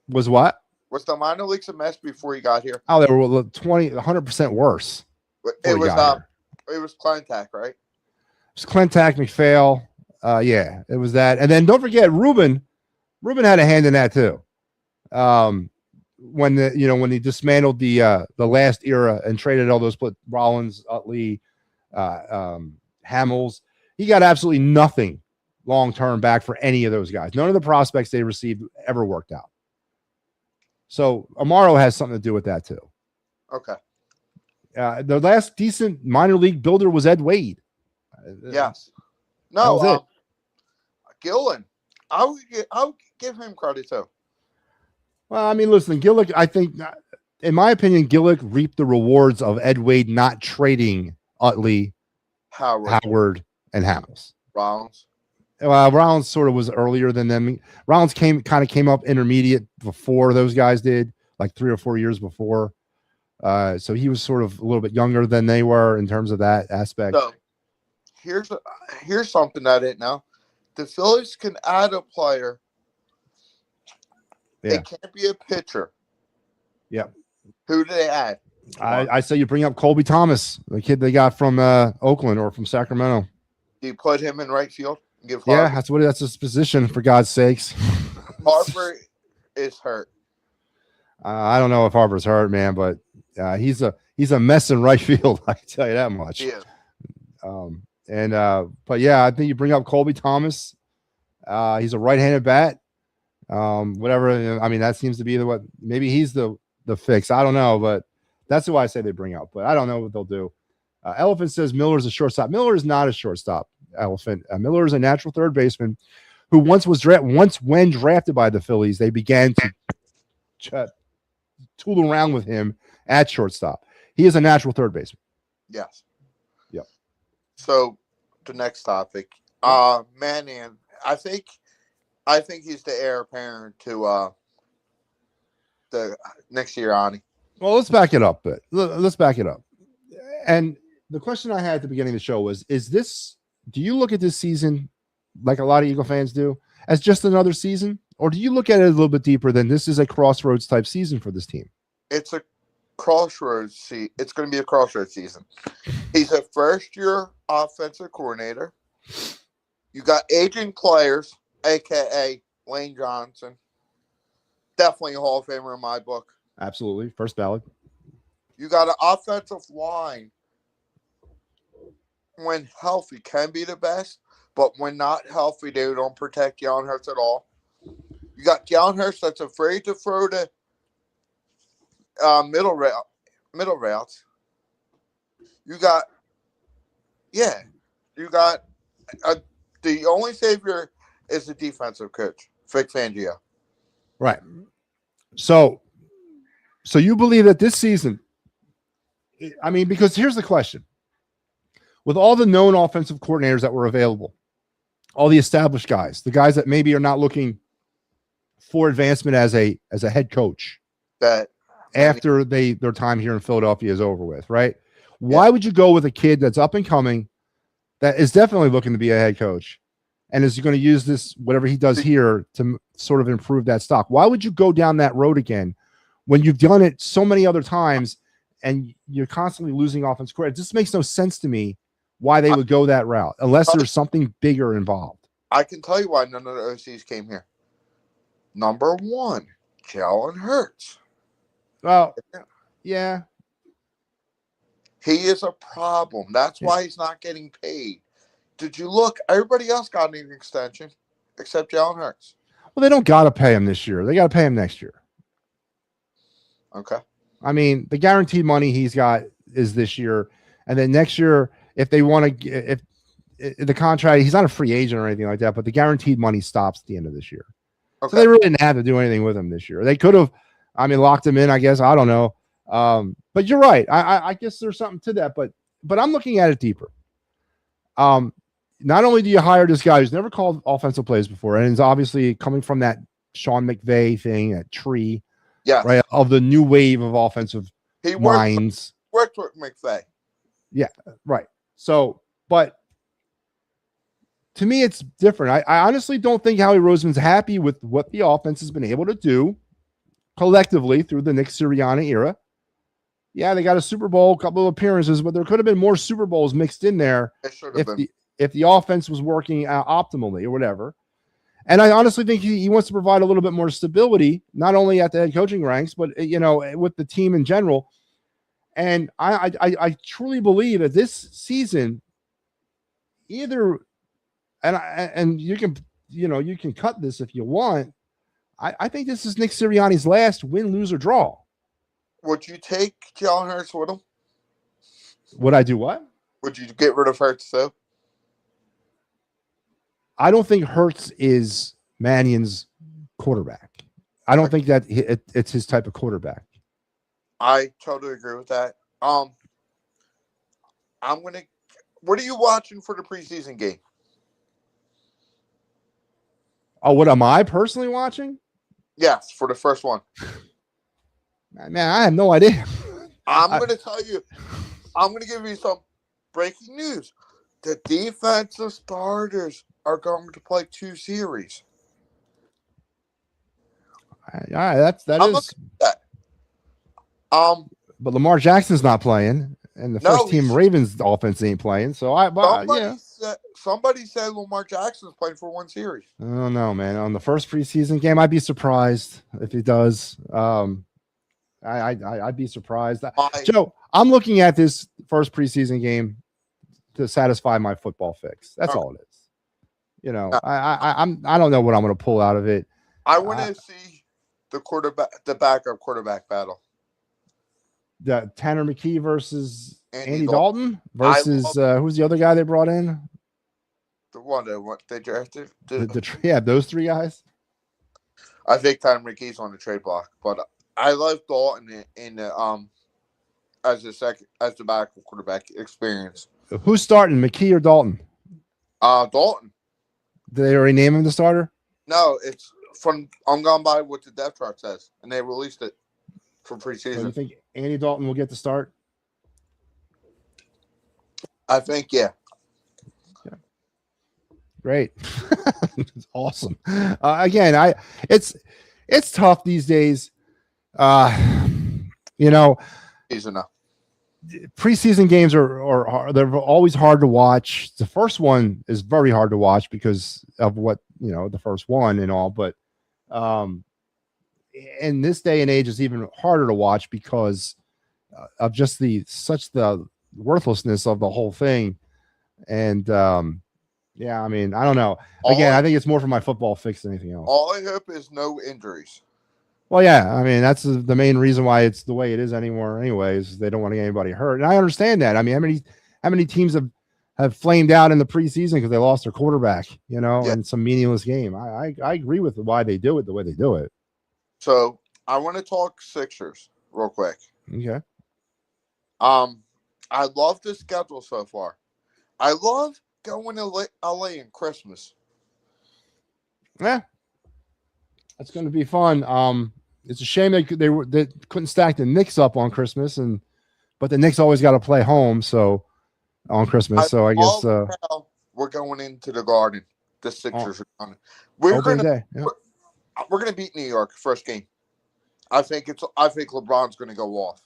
Was what? Was the minor leagues a mess before he got here? Oh, they were 100% worse. It was Clentac, right? It was Clentac, McPhail. Yeah, it was that. And then don't forget Ruben. Ruben had a hand in that too. When he dismantled the last era and traded all those Rollins, Utley, Hamels, he got absolutely nothing long term back for any of those guys. None of the prospects they received ever worked out. So Amaro has something to do with that too. Okay. The last decent minor league builder was Ed Wade. Yes. No, Gillen. I would give him credit too. Well, I mean, listen, Gillick, I think, in my opinion, Gillick reaped the rewards of Ed Wade not trading Utley, Howard, and Hamels. Rollins. Rollins sort of was earlier than them. Rollins came up intermediate before those guys did, like 3 or 4 years before. So he was sort of a little bit younger than they were in terms of that aspect. So here's something I didn't know. The Phillies can add a player. Yeah. It can't be a pitcher. Yep. Who do they add? I say you bring up Colby Thomas, the kid they got from Oakland or from Sacramento. Do you put him in right field? That's his position, for God's sakes. Harper is hurt. I don't know if Harper's hurt, man, but he's a mess in right field. I can tell you that much. Yeah. But yeah, I think you bring up Colby Thomas. He's a right-handed bat. Whatever. I mean, that seems to be maybe he's the fix. I don't know, but that's who I say they bring up. But I don't know what they'll do. Elephant says Miller's a shortstop. Miller is not a shortstop. Elephant. Miller is a natural third baseman who when drafted by the Phillies, they began to tool around with him at shortstop. He is a natural third baseman. Yes. Yep. So the next topic, Manning. I think he's the heir apparent to the next year, Ani. Well, let's back it up. Let's back it up. And the question I had at the beginning of the show was: do you look at this season like a lot of Eagle fans do, as just another season, or do you look at it a little bit deeper than this is a crossroads type season for this team? It's a crossroads. It's going to be a crossroads season. He's a first-year offensive coordinator. You got aging players, aka Lane Johnson, definitely a Hall of Famer in my book. Absolutely, first ballot. You got an offensive line. When healthy, can be the best, but when not healthy, they don't protect Jalen Hurts at all. You got Jalen Hurts that's afraid to throw the middle routes. You got the only savior is the defensive coach, Vic Fangio. Right. So you believe that this season? I mean, because here's the question. With all the known offensive coordinators that were available, all the established guys, the guys that maybe are not looking for advancement as a head coach after their time here in Philadelphia is over with, right? Why would you go with a kid that's up and coming, that is definitely looking to be a head coach, and is going to use this, whatever he does here, to sort of improve that stock. Why would you go down that road again when you've done it so many other times and you're constantly losing offense coordinator? It just makes no sense to me why they would go that route unless there's something bigger involved. I can tell you why none of the OCs came here. Number one, Jalen Hurts. Well, yeah. He is a problem. That's why he's not getting paid. Did you look? Everybody else got an extension except Jalen Hurts. Well, they don't got to pay him this year. They got to pay him next year. Okay. I mean, the guaranteed money he's got is this year. And then next year, if they want to, if the contract, he's not a free agent or anything like that, but the guaranteed money stops at the end of this year. Okay. So they really didn't have to do anything with him this year. They could have, locked him in, I guess. I don't know. But you're right. I guess there's something to that, but I'm looking at it deeper. Not only do you hire this guy who's never called offensive plays before, and is obviously coming from that Sean McVay thing, that tree, right, of the new wave of offensive minds. Worked with McVay. Yeah, right. So, but to me, it's different. I honestly don't think Howie Roseman's happy with what the offense has been able to do collectively through the Nick Sirianni era. Yeah, they got a Super Bowl, a couple of appearances, but there could have been more Super Bowls mixed in there if the offense was working optimally or whatever. And I honestly think he wants to provide a little bit more stability, not only at the head coaching ranks, but with the team in general. And I truly believe that this season, either, and you can cut this if you want. I think this is Nick Sirianni's last win, lose, or draw. Would you take Jalen Hurts with him? Would I do what? Would you get rid of Hurts though? I don't think Hurts is Mannion's quarterback. I don't think that it's his type of quarterback. I totally agree with that. What are you watching for the preseason game? Oh, what am I personally watching? Yes, for the first one. Man, I have no idea. I'm going to tell you. I'm going to give you some breaking news. The defensive starters are going to play 2 series. All right, that is. That. But Lamar Jackson's not playing, and the first team Ravens offense ain't playing. So somebody said Lamar Jackson's playing for 1 series. I don't know, man. On the first preseason game, I'd be surprised if he does. I'd be surprised. Joe, I'm looking at this first preseason game to satisfy my football fix. That's all it is. I don't know what I'm going to pull out of it. I want to see the backup quarterback battle. The Tanner McKee versus Andy Dalton versus who's the other guy they brought in? The one that they drafted. Those 3 guys. I think Tanner McKee's on the trade block, but I love Dalton in as the backup quarterback experience. Who's starting, McKee or Dalton? Dalton. Did they already name him the starter? No, it's from. I'm going by what the depth chart says, and they released it for preseason. So you think Andy Dalton will get the start? I think, yeah. Great. It's awesome. Again, it's tough these days. Preseason games are they're always hard to watch. The first one is very hard to watch because of what, the first one and all, but in this day and age, it's even harder to watch because of just the worthlessness of the whole thing. And I don't know. Again, I think it's more for my football fix than anything else. All I hope is no injuries. Well, yeah, that's the main reason why it's the way it is anymore. Anyways, they don't want to get anybody hurt, and I understand that. How many teams have flamed out in the preseason because they lost their quarterback, in some meaningless game. I agree with why they do it the way they do it. So I want to talk Sixers real quick. Okay. I love the schedule so far. I love going to LA in Christmas. Yeah, that's going to be fun. It's a shame they couldn't stack the Knicks up on Christmas, but the Knicks always got to play home on Christmas. So I guess we're going into the Garden the Sixers are on. Opening day. Yeah. We're gonna beat New York first game. I think LeBron's gonna go off.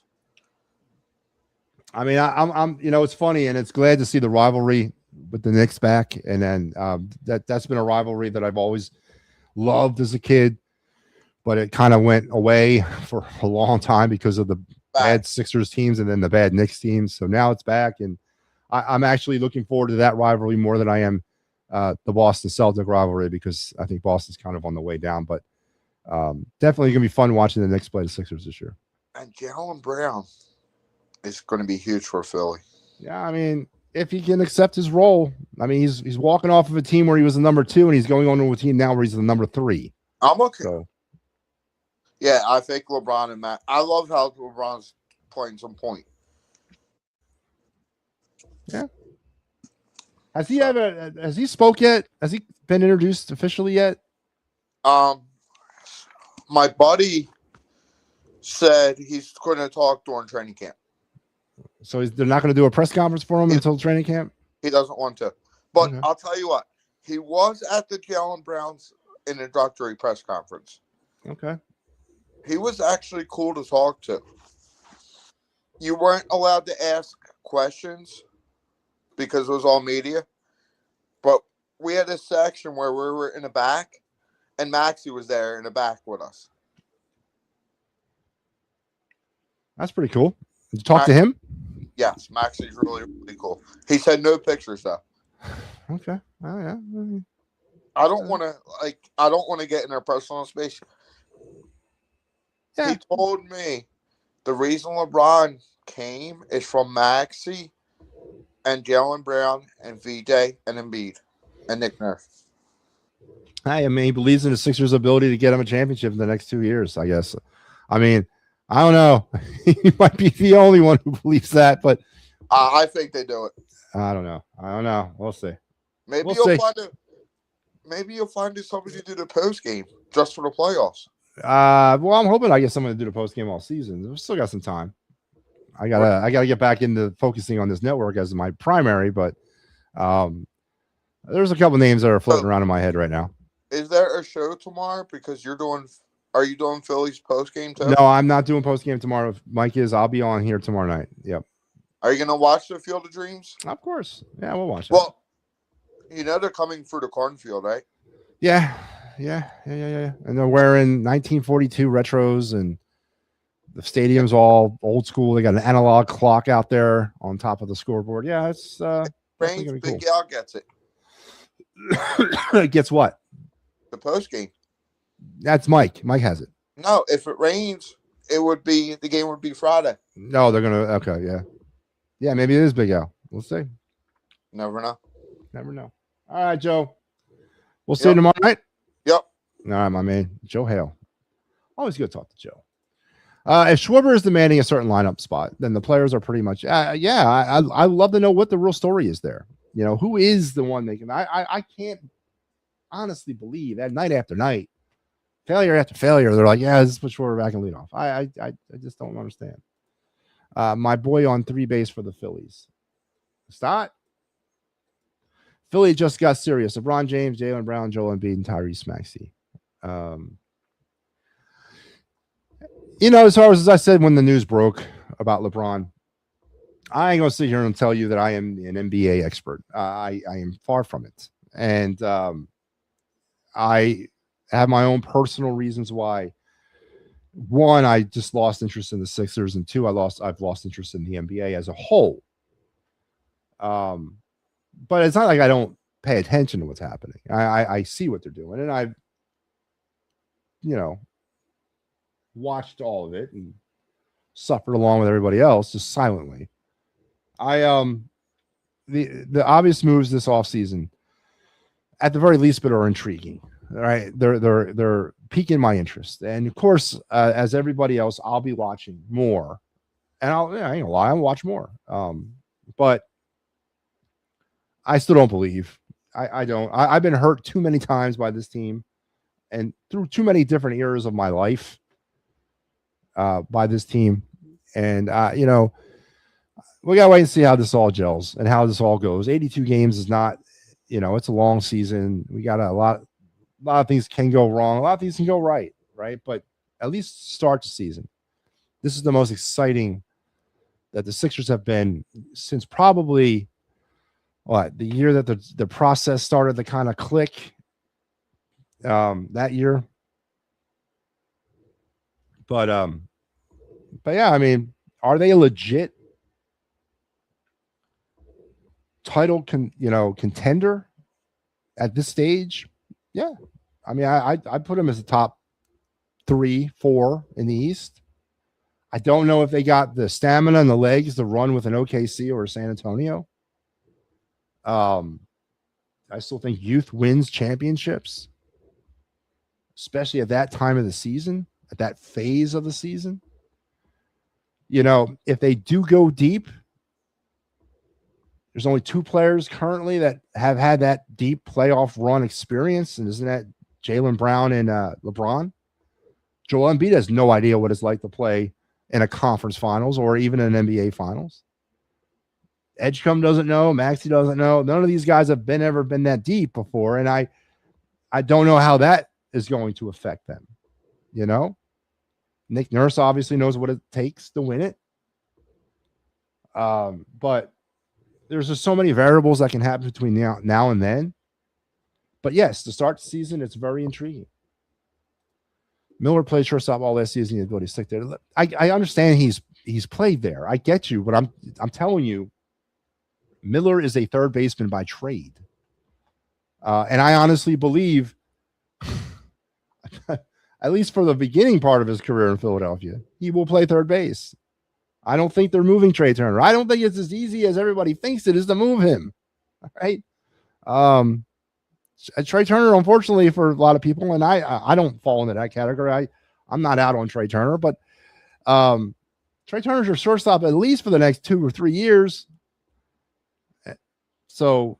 I mean, I'm it's funny, and it's glad to see the rivalry with the Knicks back, and then that's been a rivalry that I've always loved as a kid, but it kind of went away for a long time because of the bad Sixers teams and then the bad Knicks teams. So now it's back, and I'm actually looking forward to that rivalry more than I am the Boston Celtic rivalry, because I think Boston's kind of on the way down. But definitely gonna be fun watching the Knicks play the Sixers this year. And Jaylen Brown is going to be huge for Philly. Yeah, I mean, if he can accept his role. I mean, he's walking off of a team where he was the number 2, and he's going on to a team now where he's the number 3. I'm okay. So, yeah, I think LeBron and Matt. I love how LeBron's playing some point. Yeah. Has he spoke yet? Has he been introduced officially yet? My buddy said he's going to talk during training camp. So they're not going to do a press conference for him until training camp? He doesn't want to. But Okay. I'll tell you what. He was at the Jaylen Brown's introductory press conference. Okay. He was actually cool to talk to. You weren't allowed to ask questions because it was all media. But we had a section where we were in the back, and Maxie was there in the back with us. That's pretty cool. Did you talk to him? Yes, Maxie's really, really cool. He said no pictures, though. Okay. Oh, yeah. I don't want to get in their personal space. Yeah. He told me the reason LeBron came is from Maxey and Jaylen Brown and VJ and Embiid and Nick Nurse. I mean, he believes in the Sixers' ability to get him a championship in the next 2 years, I guess. I mean, I don't know. He might be the only one who believes that, but I think they do it. I don't know. We'll see. Maybe We'll you'll see. find somebody to do the post game just for the playoffs. Well, I'm hoping I get someone to do the post game all season. We've still got some time. I gotta get back into focusing on this network as my primary, but there's a couple names that are floating around in my head right now. Is there a show tomorrow? Because are you doing Philly's post game too? No, I'm not doing post game tomorrow. If Mike is, I'll be on here tomorrow night. Yep. Are you gonna watch the Field of Dreams? Of course. Yeah, we'll watch it. Well, they're coming through the cornfield, right? Yeah. And they're wearing 1942 retros, and the stadium's all old school. They got an analog clock out there on top of the scoreboard. Yeah, it's Rains, cool. Big Al gets it. Gets what? The post game. That's Mike. Mike has it. No, if it rains, the game would be Friday. No, they're gonna. Okay, yeah. Yeah, maybe it is Big Al. We'll see. Never know. All right, Joe. We'll see you tomorrow night. Yep. All right, my man. Joe Hale. Always good to talk to Joe. If Schwarber is demanding a certain lineup spot, then the players are pretty much, I love to know what the real story is there. You know, who is the one making, I can't honestly believe that night after night, failure after failure, they're like, yeah, this is put Schwarber back and lead off. I just don't understand. My boy on 3 base for the Phillies. Stott. Philly just got serious. LeBron James, Jaylen Brown, Joel Embiid, and Tyrese Maxey. As far as I said when the news broke about LeBron, I ain't going to sit here and tell you that I am an NBA expert. I am far from it. And I have my own personal reasons why. One, I just lost interest in the Sixers, and 2, I've lost interest in the NBA as a whole. But it's not like I don't pay attention to what's happening. I see what they're doing, and I've, watched all of it and suffered along with everybody else just silently. The obvious moves this offseason, at the very least, but are intriguing. All right, they're piquing my interest, and of course, as everybody else, I'll be watching more, and I ain't gonna lie, I'll watch more. But I still don't believe. I don't. I've been hurt too many times by this team, and through too many different eras of my life by this team, and we gotta wait and see how this all gels and how this all goes. 82 games is not, it's a long season. We got a lot of things can go wrong. A lot of things can go right? But at least start the season. This is the most exciting that the Sixers have been since probably the year that the process started to kind of click. That year. But yeah, I mean, are they a legit title contender at this stage? Yeah. I mean, I put them as the top 3, 4 in the East. I don't know if they got the stamina and the legs to run with an OKC or San Antonio. I still think youth wins championships, especially at that time of the season, at that phase of the season. If they do go deep, there's only 2 players currently that have had that deep playoff run experience, and isn't that Jaylen Brown and LeBron? Joel Embiid has no idea what it's like to play in a conference finals or even an NBA finals. Edgecombe doesn't know. Maxey doesn't know. None of these guys have ever been that deep before, and I don't know how that is going to affect them. Nick Nurse obviously knows what it takes to win it. But there's just so many variables that can happen between now and then. But yes, to start the season, it's very intriguing. Miller played shortstop all last season. He's ability to stick there. I understand he's played there. I get you, but I'm telling you, Miller is a third baseman by trade. And I honestly believe, at least for the beginning part of his career in Philadelphia, he will play third base. I don't think they're moving Trey Turner. I don't think it's as easy as everybody thinks it is to move him. All right. Trey Turner, unfortunately, for a lot of people, and I don't fall into that category. I'm not out on Trey Turner, but Trey Turner's your shortstop at least for the next 2 or 3 years. So,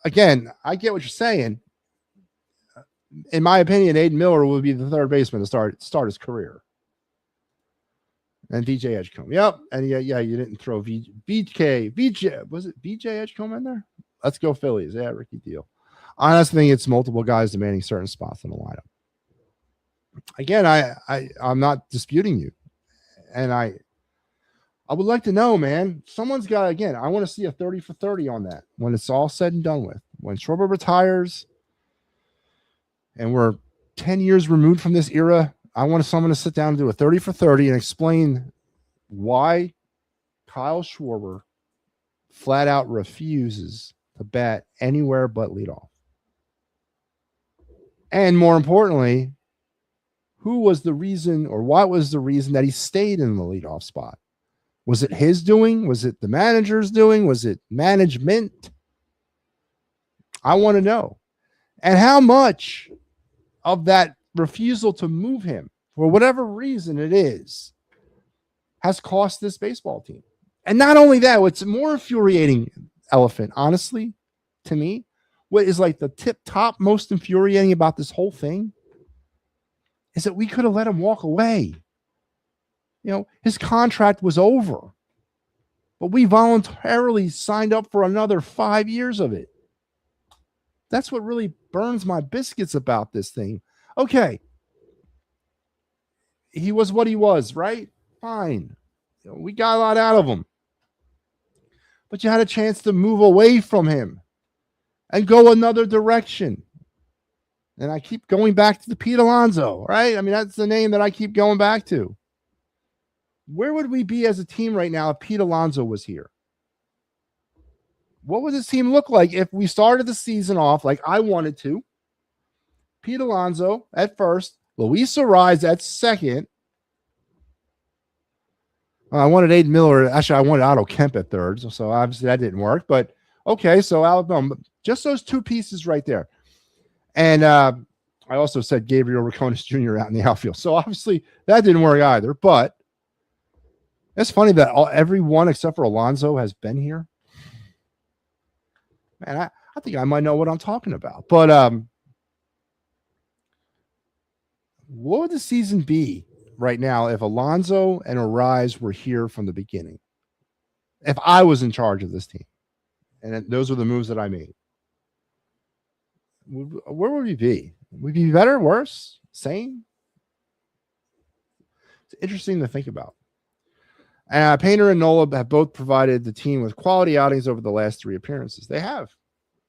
again, I get what you're saying. In my opinion, Aiden Miller will be the third baseman to start his career. And VJ Edgecombe. Yep. And yeah, you didn't throw VJ. Was it VJ Edgecombe in there? Let's go Phillies. Yeah, Ricky Deal. Honestly, I think it's multiple guys demanding certain spots in the lineup. Again, I'm not disputing you. And I would like to know, man, someone's got, again, I want to see a 30 for 30 on that when it's all said and done with. When Schwarber retires and we're 10 years removed from this era, I want someone to sit down and do a 30 for 30 and explain why Kyle Schwarber flat out refuses to bat anywhere but leadoff. And more importantly, who was the reason or what was the reason that he stayed in the leadoff spot? Was it his doing? Was it the manager's doing? Was it management? I want to know. And how much of that refusal to move him, for whatever reason it is, has cost this baseball team. And not only that, what's a more infuriating elephant, honestly, to me, what is like the top most infuriating about this whole thing is that we could have let him walk away. His contract was over, but we voluntarily signed up for another 5 years of it. That's what really burns my biscuits about this thing. Okay. He was what he was, right? Fine. We got a lot out of him. But you had a chance to move away from him and go another direction. And I keep going back to the Pete Alonso, right? I mean, that's the name that I keep going back to. Where would we be as a team right now if Pete Alonso was here? What would this team look like if we started the season off like I wanted to? Pete Alonso at first, Luis Arraez at second. I wanted Aiden Miller. Actually, I wanted Otto Kemp at third. So obviously that didn't work. But okay, so Alabama, just those 2 pieces right there. And I also said Gabriel Raconis Jr. out in the outfield. So obviously that didn't work either. But it's funny that everyone except for Alonso has been here. Man, I think I might know what I'm talking about. But what would the season be right now if Alonso and Arraez were here from the beginning? If I was in charge of this team, and those are the moves that I made. where would we be? Would we be better, worse, same? It's interesting to think about. Painter and Nola have both provided the team with quality outings over the last 3 appearances. They have.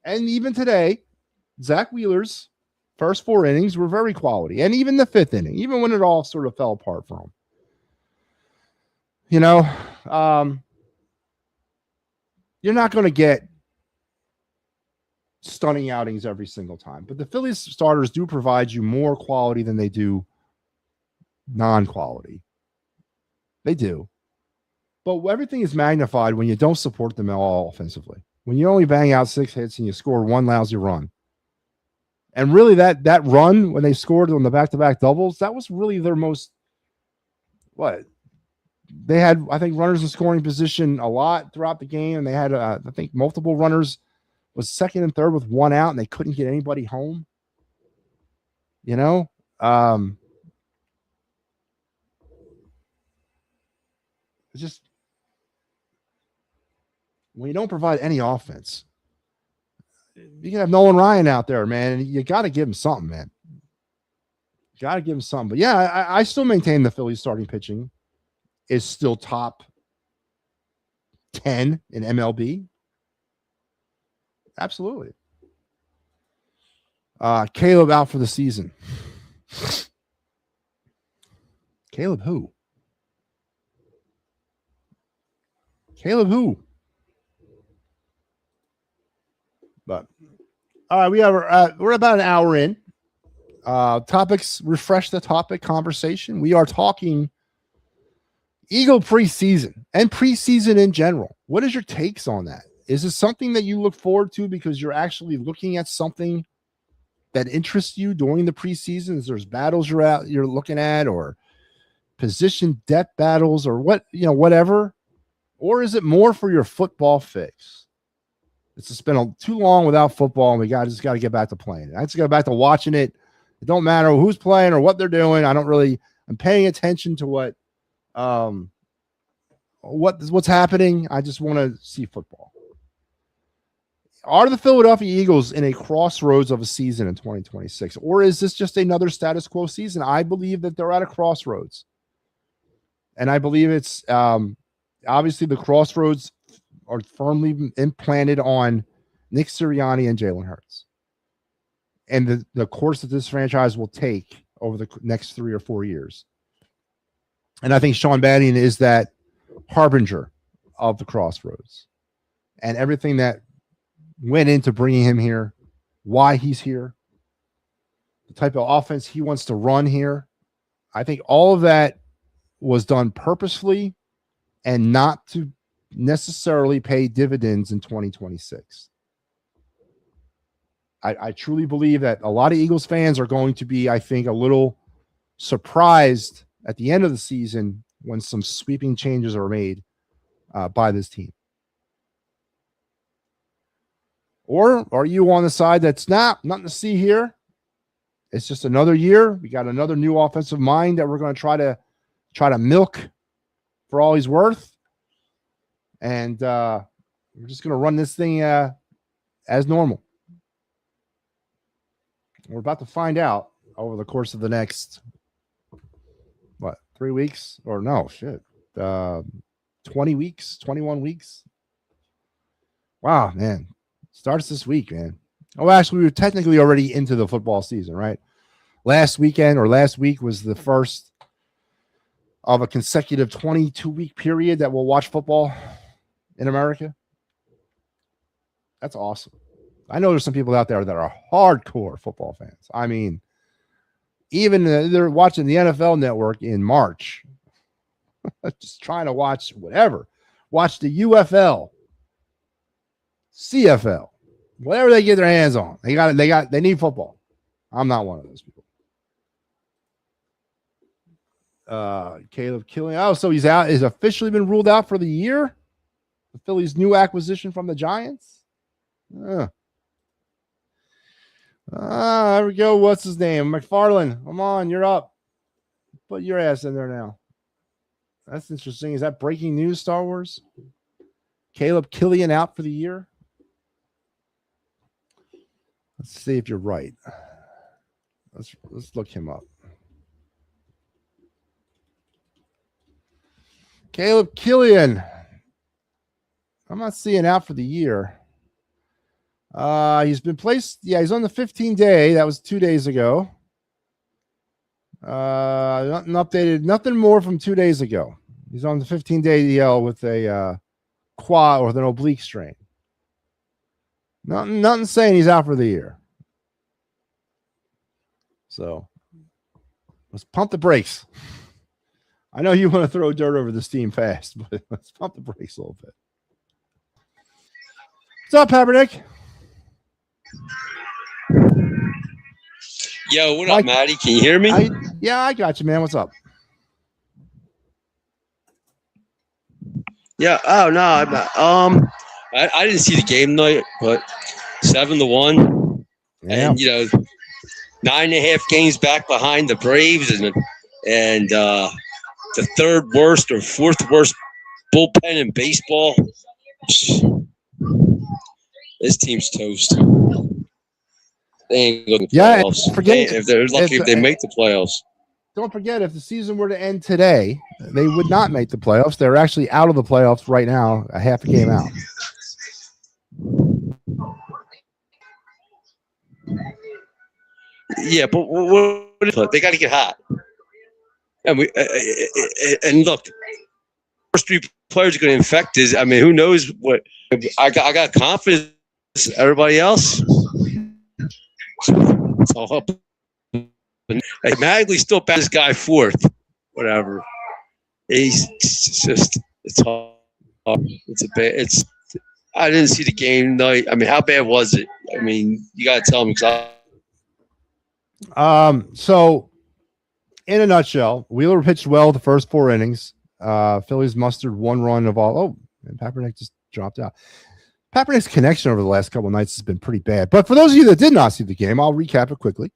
And even today, Zach Wheeler's first 4 innings were very quality. And even the 5th inning, even when it all sort of fell apart for him. You know, you're not going to get stunning outings every single time. But the Phillies starters do provide you more quality than they do non-quality. They do. But everything is magnified when you don't support them at all offensively. When you only bang out 6 hits and you score 1 lousy run. And really that run when they scored on the back-to-back doubles, that was really their most, they had, I think, runners in scoring position a lot throughout the game. And they had, I think, multiple runners was second and third with 1 out and they couldn't get anybody home. You know? It's just, when you don't provide any offense, you can have Nolan Ryan out there, man, and you got to give him something, man. Got to give him something. But yeah, I still maintain the Phillies starting pitching is still top 10 in MLB. Absolutely. Caleb out for the season. Caleb who? Caleb who? But all right, we're about an hour in. Topics, refresh the topic conversation. We are talking Eagle preseason and preseason in general. What is your takes on that? Is it something that you look forward to because you're actually looking at something that interests you during the preseason? Is there's battles you're looking at, or position depth battles, or whatever? Or is it more for your football fix? It's just been too long without football, and we just got to get back to playing. I just got back to watching it. It don't matter who's playing or what they're doing. I'm paying attention to what's happening. I just want to see football. Are the Philadelphia Eagles in a crossroads of a season in 2026, or is this just another status quo season? I believe that they're at a crossroads, and I believe it's obviously the crossroads are firmly implanted on Nick Sirianni and Jalen Hurts, and the course that this franchise will take over the next 3 or 4 years. And I think Sean Mannion is that harbinger of the crossroads, and everything that went into bringing him here, why he's here, the type of offense he wants to run here. I think all of that was done purposefully and not to necessarily pay dividends in 2026. I truly believe that a lot of Eagles fans are going to be, I think, a little surprised at the end of the season when some sweeping changes are made by this team. Or are you on the side that's nothing to see here? It's just another year. We got another new offensive mind that we're going to try to milk for all he's worth. And we're just going to run this thing as normal. We're about to find out over the course of the next, 3 weeks? Or no, 20 weeks, 21 weeks. Wow, man. Starts this week, man. Oh, actually, we were technically already into the football season, right? Last week was the first of a consecutive 22-week period that we'll watch football in America. That's awesome. I know there's some people out there that are hardcore football fans. I mean, even they're watching the NFL Network in March, just trying to watch whatever. Watch the UFL, CFL, whatever they get their hands on. They need football. I'm not one of those people. Caleb Killian. Oh, so he's out. He's officially been ruled out for the year. The Phillies' new acquisition from the Giants. There we go. What's his name? McFarland. Come on, you're up. Put your ass in there now. That's interesting. Is that breaking news, Star Wars? Caleb Killian out for the year. Let's see if you're right. Let's look him up. Caleb Killian. I'm not seeing out for the year. He's been placed. Yeah, he's on the 15-day. That was 2 days ago. Nothing updated. Nothing more from 2 days ago. He's on the 15-day DL with a quad or with an oblique strain. Nothing saying he's out for the year. So let's pump the brakes. I know you want to throw dirt over this team fast, but let's pump the brakes a little bit. What's up, Peppernick? Yo, what up, Matty? Can you hear me? Yeah, I got you, man. What's up? Yeah. Oh no. I didn't see the game tonight, but 7-1, Yeah. and 9.5 games back behind the Braves, and the third worst or fourth worst bullpen in baseball. This team's toast. They ain't going to the playoffs. If they're lucky, if they make the playoffs. Don't forget, if the season were to end today, they would not make the playoffs. They're actually out of the playoffs right now, a half a game out. Yeah, but they got to get hot. And look, first three players are going to infect this. I mean, who knows what? I got confidence. Everybody else, it's all up. Hey, Magley still passed this guy fourth. Whatever. It's hard. I didn't see the game tonight. I mean, how bad was it? I mean, you got to tell me. So in a nutshell, Wheeler pitched well the first 4 innings. Phillies mustered 1 run of all. Oh, and Papernick just dropped out. Papernick's connection over the last couple of nights has been pretty bad. But for those of you that did not see the game, I'll recap it quickly.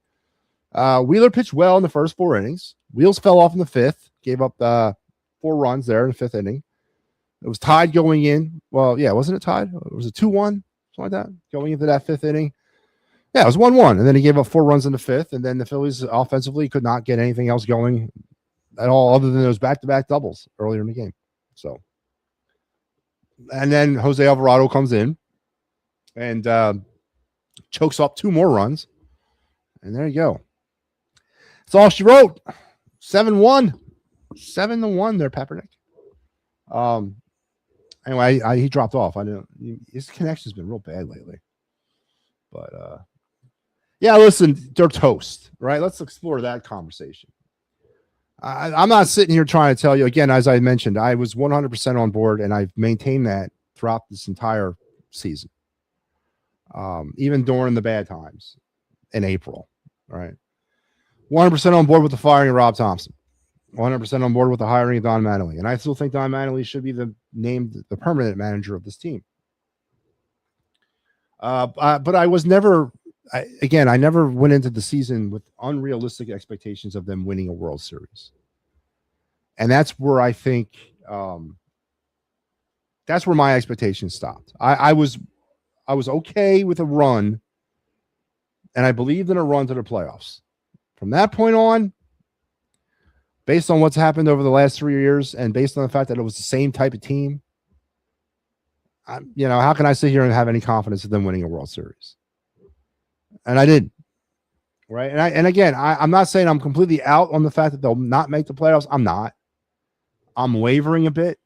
Wheeler pitched well in the first 4 innings. Wheels fell off in the 5th, gave up 4 runs there in the 5th inning. It was tied going in. Well, yeah, wasn't it tied? It was a 2-1, something like that, going into that 5th inning. Yeah, it was 1-1, and then he gave up 4 runs in the 5th, and then the Phillies offensively could not get anything else going at all other than those back-to-back doubles earlier in the game. So, and then Jose Alvarado comes in and chokes up 2 more runs, and there you go. That's all she wrote. 7-1. 7-1 there, Peppernick. Anyway, he dropped off. His connection's been real bad lately. But yeah, listen, they're toast, right? Let's explore that conversation. I'm not sitting here trying to tell you, again, as I mentioned, I was 100% on board, and I've maintained that throughout this entire season, even during the bad times in April, right? 100% on board with the firing of Rob Thompson, 100% on board with the hiring of Don Mattingly, and I still think Don Mattingly should be named the permanent manager of this team. But I was never, I never went into the season with unrealistic expectations of them winning a World Series. And that's where I think, that's where my expectations stopped. I was okay with a run, and I believed in a run to the playoffs. From that point on, based on what's happened over the last 3 years, and based on the fact that it was the same type of team, how can I sit here and have any confidence in them winning a World Series? And I did, right? And again, I'm not saying I'm completely out on the fact that they'll not make the playoffs. I'm not. I'm wavering a bit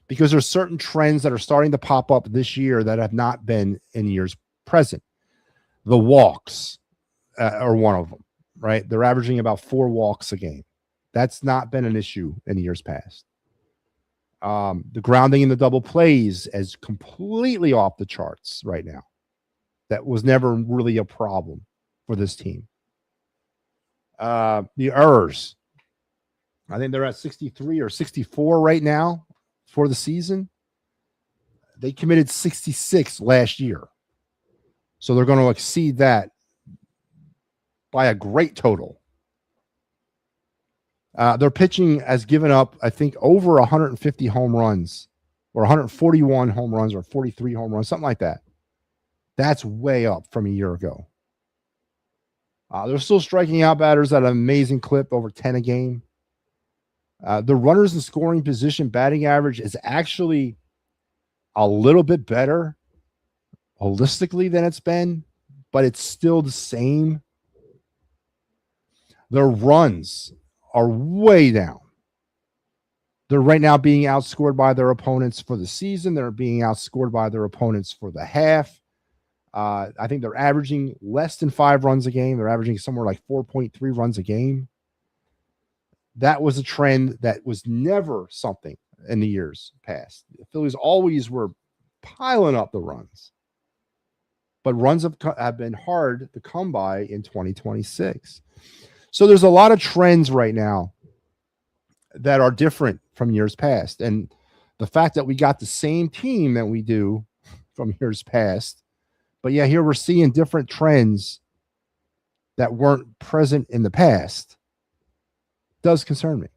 because there's certain trends that are starting to pop up this year that have not been in years present. The walks are one of them, right? They're averaging about 4 walks a game. That's not been an issue in years past. The grounding in the double plays is completely off the charts right now. That was never really a problem for this team. The errors, I think they're at 63 or 64 right now for the season. They committed 66 last year. So they're going to exceed that by a great total. Their pitching has given up, I think, over 150 home runs, or 141 home runs, or 43 home runs, something like that. That's way up from a year ago. They're still striking out batters at an amazing clip, over 10 a game. The runners in scoring position batting average is actually a little bit better holistically than it's been, but it's still the same. Their runs are way down. They're right now being outscored by their opponents for the season. They're being outscored by their opponents for the half. I think they're averaging less than 5 runs a game. They're averaging somewhere like 4.3 runs a game. That was a trend that was never something in the years past. The Phillies always were piling up the runs. But runs have been hard to come by in 2026. So there's a lot of trends right now that are different from years past. And the fact that we got the same team that we do from years past, but yeah, here we're seeing different trends that weren't present in the past, does concern me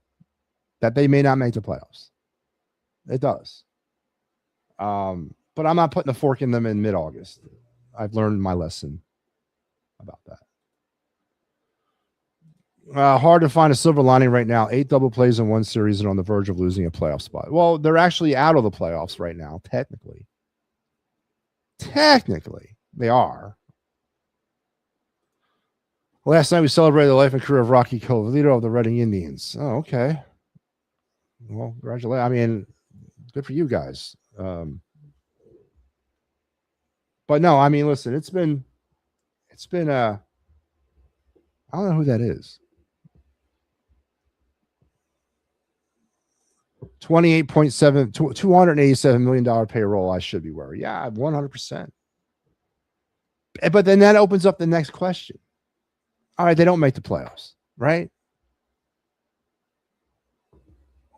that they may not make the playoffs. It does. But I'm not putting a fork in them in mid-August. I've learned my lesson about that. Hard to find a silver lining right now. 8 double plays in one series and on the verge of losing a playoff spot. Well, they're actually out of the playoffs right now, technically. Technically, they are. Last night we celebrated the life and career of Rocky Covalito of the Reading Indians. Oh, okay. Well, congratulations. I mean, good for you guys. But no, I mean, listen, it's been I don't know who that is. $287 million payroll. I should be worried. Yeah, 100%. But then that opens up the next question. All right, they don't make the playoffs, right?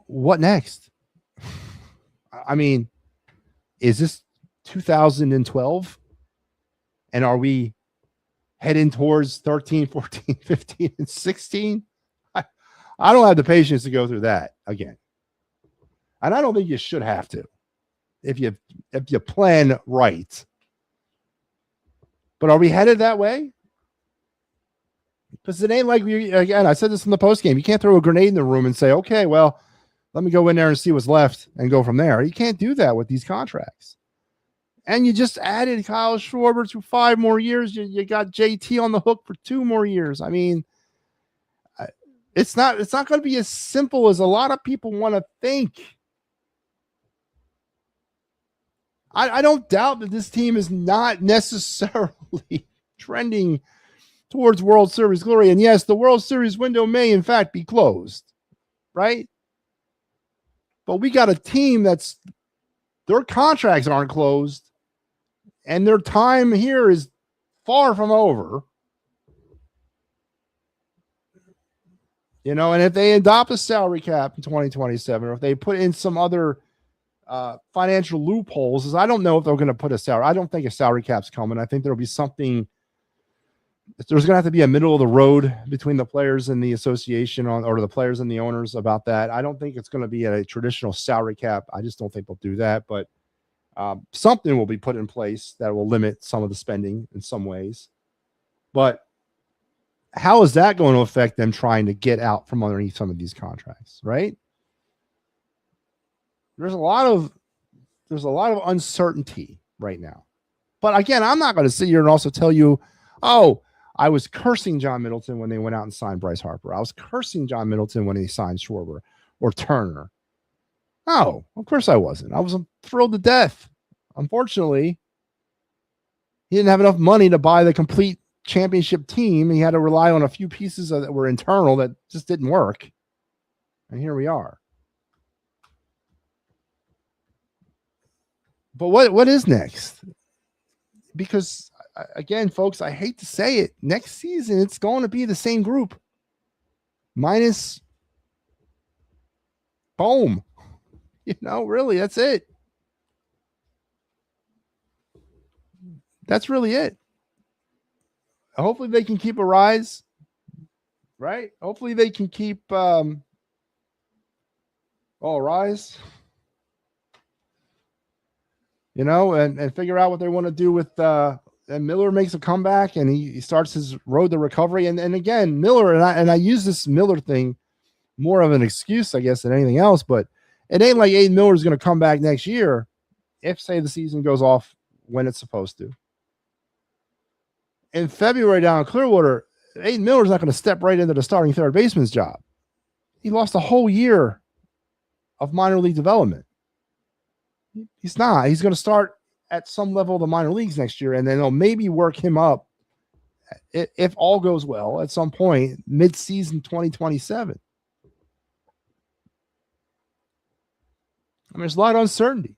What next? I mean, is this 2012? And are we heading towards 13, 14, 15, and 16? I don't have the patience to go through that again. And I don't think you should have to if you plan right. But are we headed that way? Because it ain't like again, I said this in the post game. You can't throw a grenade in the room and say, okay, well, let me go in there and see what's left and go from there. You can't do that with these contracts. And you just added Kyle Schwarber to 5 more years. You got JT on the hook for 2 more years. I mean, it's not going to be as simple as a lot of people want to think. I don't doubt that this team is not necessarily trending towards World Series glory. And yes, the World Series window may in fact be closed, right? But we got a team that's their contracts aren't closed and their time here is far from over. You know, and if they adopt a salary cap in 2027, or if they put in some other financial loopholes, is I don't know if they're going to put a salary. I don't think a salary cap's coming. I think there'll be something. There's going to have to be a middle of the road between the players and the association or the players and the owners about that. I don't think it's going to be a traditional salary cap. I just don't think they'll do that. But something will be put in place that will limit some of the spending in some ways. But how is that going to affect them trying to get out from underneath some of these contracts, right? There's a lot of uncertainty right now. But again, I'm not going to sit here and also tell you, oh, I was cursing John Middleton when they went out and signed Bryce Harper. I was cursing John Middleton when he signed Schwarber or Turner. No, of course I wasn't. I was thrilled to death. Unfortunately, he didn't have enough money to buy the complete championship team. He had to rely on a few pieces that were internal that just didn't work. And here we are. But what is next? Because, again, folks, I hate to say it. Next season, it's going to be the same group. Minus Bohm. You know, really, that's it. That's really it. Hopefully they can keep a rise, right? Hopefully they can keep rise. You know, and figure out what they want to do with and Miller makes a comeback and he starts his road to recovery. And again, Miller, and I use this Miller thing more of an excuse, I guess, than anything else, but it ain't like Aiden Miller is going to come back next year if, say, the season goes off when it's supposed to. In February down in Clearwater, Aiden Miller's not going to step right into the starting third baseman's job. He lost a whole year of minor league development. He's not. He's going to start at some level of the minor leagues next year, and then they'll maybe work him up, if all goes well, at some point mid-season 2027. I mean, there's a lot of uncertainty.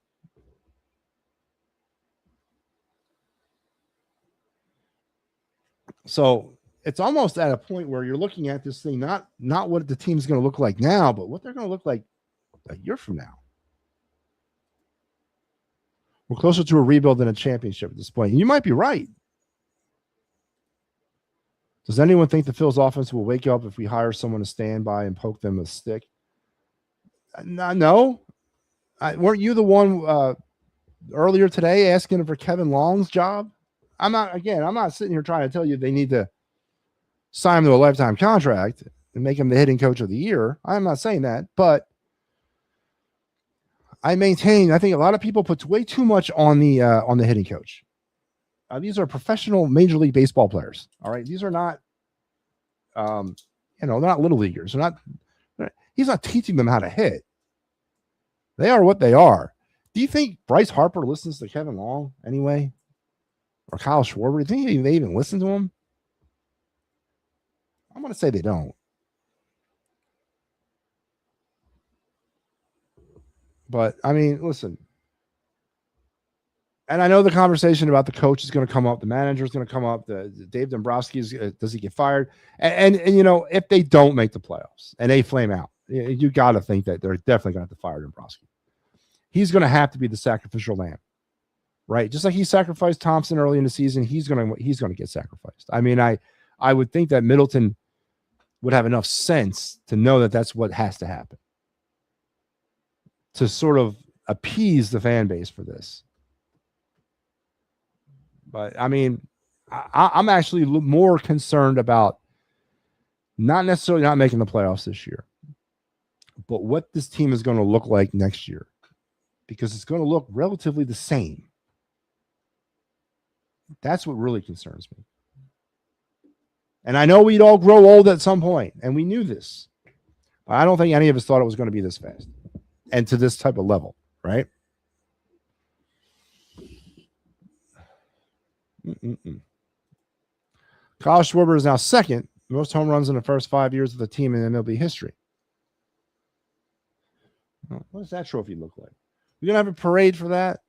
So it's almost at a point where you're looking at this thing, not what the team's going to look like now, but what they're going to look like a year from now. We're closer to a rebuild than a championship at this point. And you might be right. Does anyone think the Phil's offense will wake up if we hire someone to stand by and poke them with a stick? No. Weren't you the one earlier today asking for Kevin Long's job? I'm not sitting here trying to tell you they need to sign him to a lifetime contract and make him the hitting coach of the year. I'm not saying that, but I maintain, I think a lot of people put way too much on the hitting coach. These are professional Major League Baseball players. All right. These are not, they're not little leaguers. He's not teaching them how to hit. They are what they are. Do you think Bryce Harper listens to Kevin Long anyway? Or Kyle Schwarber? Do you think they even listen to him? I'm going to say they don't. But, I mean, listen. And I know the conversation about the coach is going to come up. The manager is going to come up. Dave Dombrowski, does he get fired? And if they don't make the playoffs and they flame out, you got to think that they're definitely going to have to fire Dombrowski. He's going to have to be the sacrificial lamb, right? Just like he sacrificed Thompson early in the season, he's going to get sacrificed. I mean, I would think that Middleton would have enough sense to know that that's what has to happen to sort of appease the fan base for this. But, I mean, I'm actually more concerned about not necessarily not making the playoffs this year, but what this team is going to look like next year, because it's going to look relatively the same. That's what really concerns me. And I know we'd all grow old at some point, and we knew this. But I don't think any of us thought it was going to be this fast and to this type of level, right? Kyle Schwarber is now second most home runs in the first 5 years of the team in MLB history. What does that trophy look like? We're going to have a parade for that?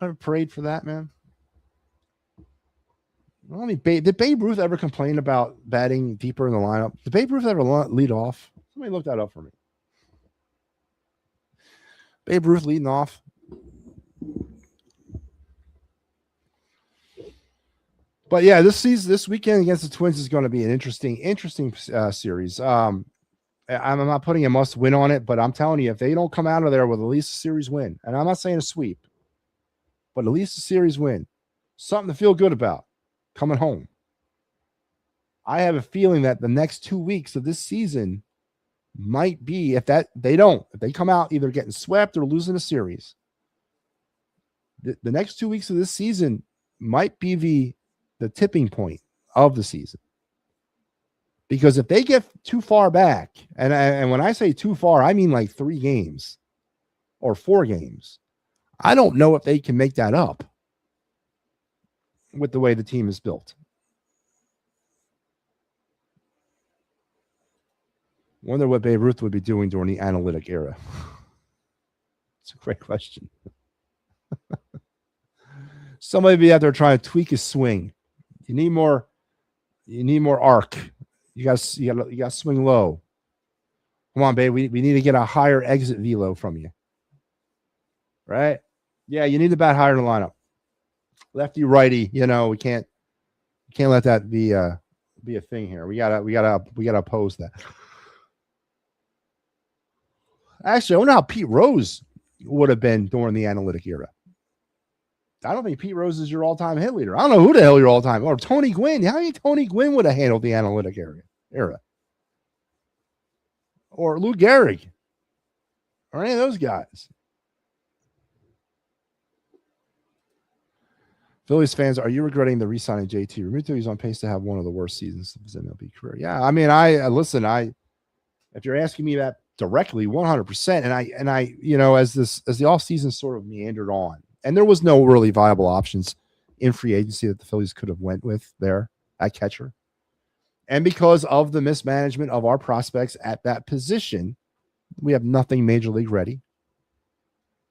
Have a parade for that, man? Well, I mean, did Babe Ruth ever complain about batting deeper in the lineup? Did Babe Ruth ever lead off? Somebody look that up for me. Babe Ruth leading off. But yeah, this weekend against the Twins is going to be an interesting series. I'm not putting a must win on it, but I'm telling you, if they don't come out of there with at least a series win, and I'm not saying a sweep, but at least a series win, something to feel good about coming home. I have a feeling that the next 2 weeks of this season might be, if they come out either getting swept or losing a series, the next 2 weeks of this season might be the tipping point of the season. Because if they get too far back, and when I say too far, I mean like 3 games or 4 games, I don't know if they can make that up with the way the team is built. Wonder what Babe Ruth would be doing during the analytic era. It's a great question. Somebody be out there trying to tweak his swing. You need more arc. You got to swing low. Come on, babe. We need to get a higher exit velo from you. Right? Yeah, you need to bat higher in the lineup. Lefty, righty, we can't let that be a thing here. We gotta oppose that. Actually, I wonder how Pete Rose would have been during the analytic era. I don't think Pete Rose is your all-time hit leader. I don't know who the hell your all-time, or Tony Gwynn. How many Tony Gwynn would have handled the analytic era? Or Lou Gehrig, or any of those guys. Phillies fans, are you regretting the re-signing JT Realmuto? He's on pace to have one of the worst seasons of his MLB career. Yeah, I mean, listen. If you're asking me that directly, 100%, and I, as the offseason sort of meandered on, and there was no really viable options in free agency that the Phillies could have went with there at catcher, and because of the mismanagement of our prospects at that position, we have nothing major league ready.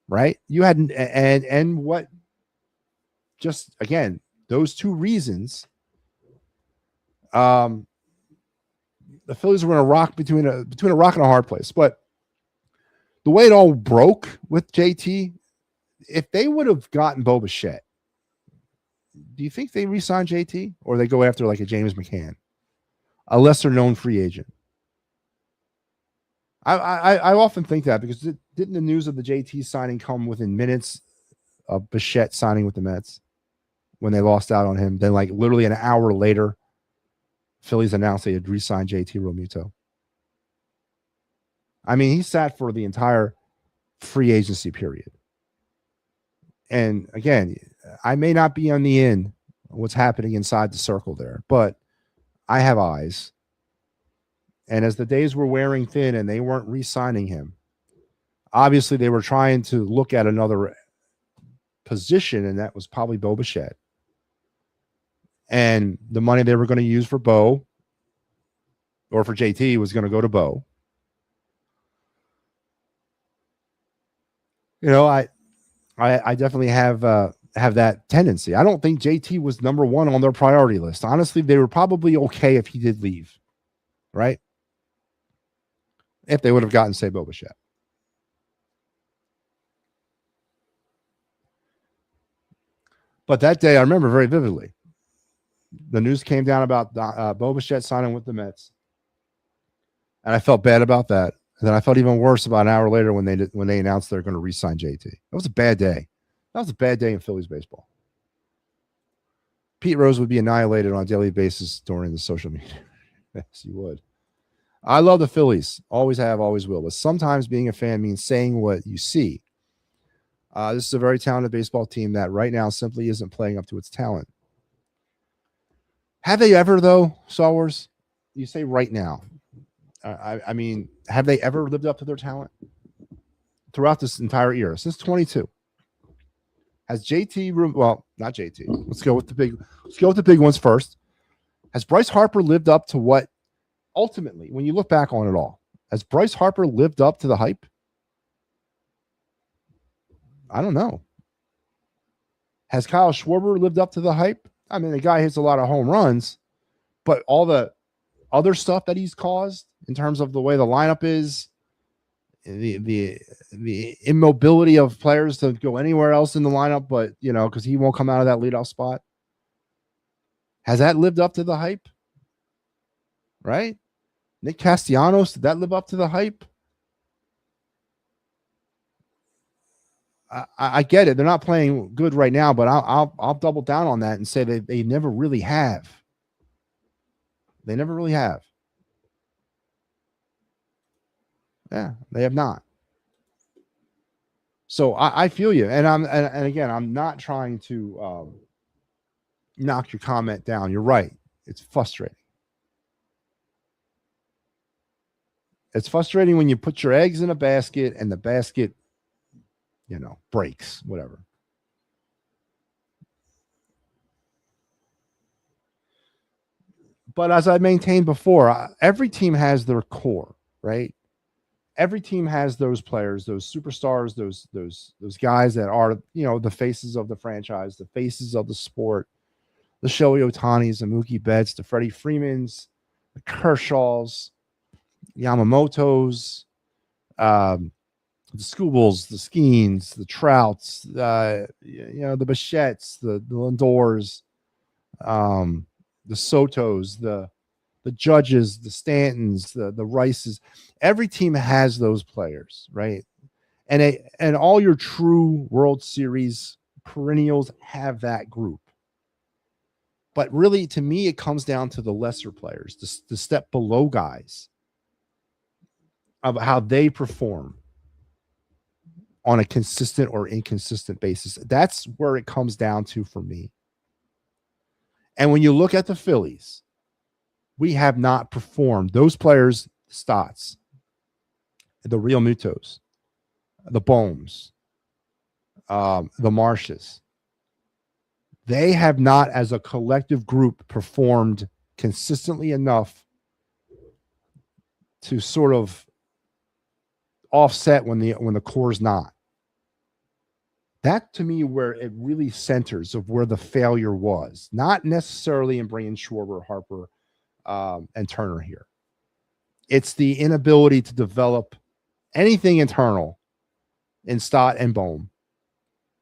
Right? You had and what. Just again, those two reasons, the Phillies were in a rock between a rock and a hard place. But the way it all broke with JT, if they would have gotten Bo Bichette, do you think they re-sign JT, or they go after like a James McCann, a lesser known free agent? I often think that, because didn't the news of the JT signing come within minutes of Bichette signing with the Mets? When they lost out on him, then like literally an hour later, Phillies announced they had re-signed JT Realmuto. I mean, he sat for the entire free agency period. And again, I may not be on the in what's happening inside the circle there, but I have eyes. And as the days were wearing thin and they weren't re-signing him, obviously they were trying to look at another position, and that was probably Bo Bichette. And the money they were going to use for Bo or for JT was going to go to Bo. I definitely have that tendency. I don't think JT was number one on their priority list. Honestly, they were probably okay if he did leave, right? If they would have gotten, say, Bo Bichette. But that day, I remember very vividly. The news came down about Bo Bichette signing with the Mets, and I felt bad about that. And then I felt even worse about an hour later when they announced they're going to re-sign JT. That was a bad day. That was a bad day in Phillies baseball. Pete Rose would be annihilated on a daily basis during the social media. Yes, he would. I love the Phillies. Always have, always will. But sometimes being a fan means saying what you see. This is a very talented baseball team that right now simply isn't playing up to its talent. Have they ever, though, Sawers? You say right now. I mean, have they ever lived up to their talent throughout this entire era, since 22? Has JT, well, not JT. Let's go with the big ones first. Has Bryce Harper lived up to what, ultimately, when you look back on it all, has Bryce Harper lived up to the hype? I don't know. Has Kyle Schwarber lived up to the hype? I mean, the guy hits a lot of home runs, but all the other stuff that he's caused in terms of the way the lineup is, the immobility of players to go anywhere else in the lineup, but, because he won't come out of that leadoff spot. Has that lived up to the hype? Right? Nick Castellanos, did that live up to the hype? I get it. They're not playing good right now, but I'll double down on that and say they never really have. They never really have. Yeah, they have not. So I feel you, and again, I'm not trying to knock your comment down. You're right. It's frustrating. It's frustrating when you put your eggs in a basket and the basket, breaks, whatever. But as I maintained before, every team has their core, right? Every team has those players, those superstars, those guys that are, the faces of the franchise, the faces of the sport, the Shohei Ohtanis, the Mookie Betts, the Freddie Freemans, the Kershaws, Yamamotos, the Skubals, the Skeens, the Trouts, the Bichettes, the Lindors, the Sotos, the Judges, the Stantons, the Rices. Every team has those players, right? And all your true World Series perennials have that group. But really, to me, it comes down to the lesser players, the step below guys, of how they perform on a consistent or inconsistent basis. That's where it comes down to for me. And when you look at the Phillies, we have not performed. Those players, Stotts, the Real Mutos, the Bohms, the Marshes, they have not, as a collective group, performed consistently enough to sort of offset when the core's not. That, to me, where it really centers of where the failure was, not necessarily in bringing Schwarber, Harper, and Turner here. It's the inability to develop anything internal in Stott and Bohm.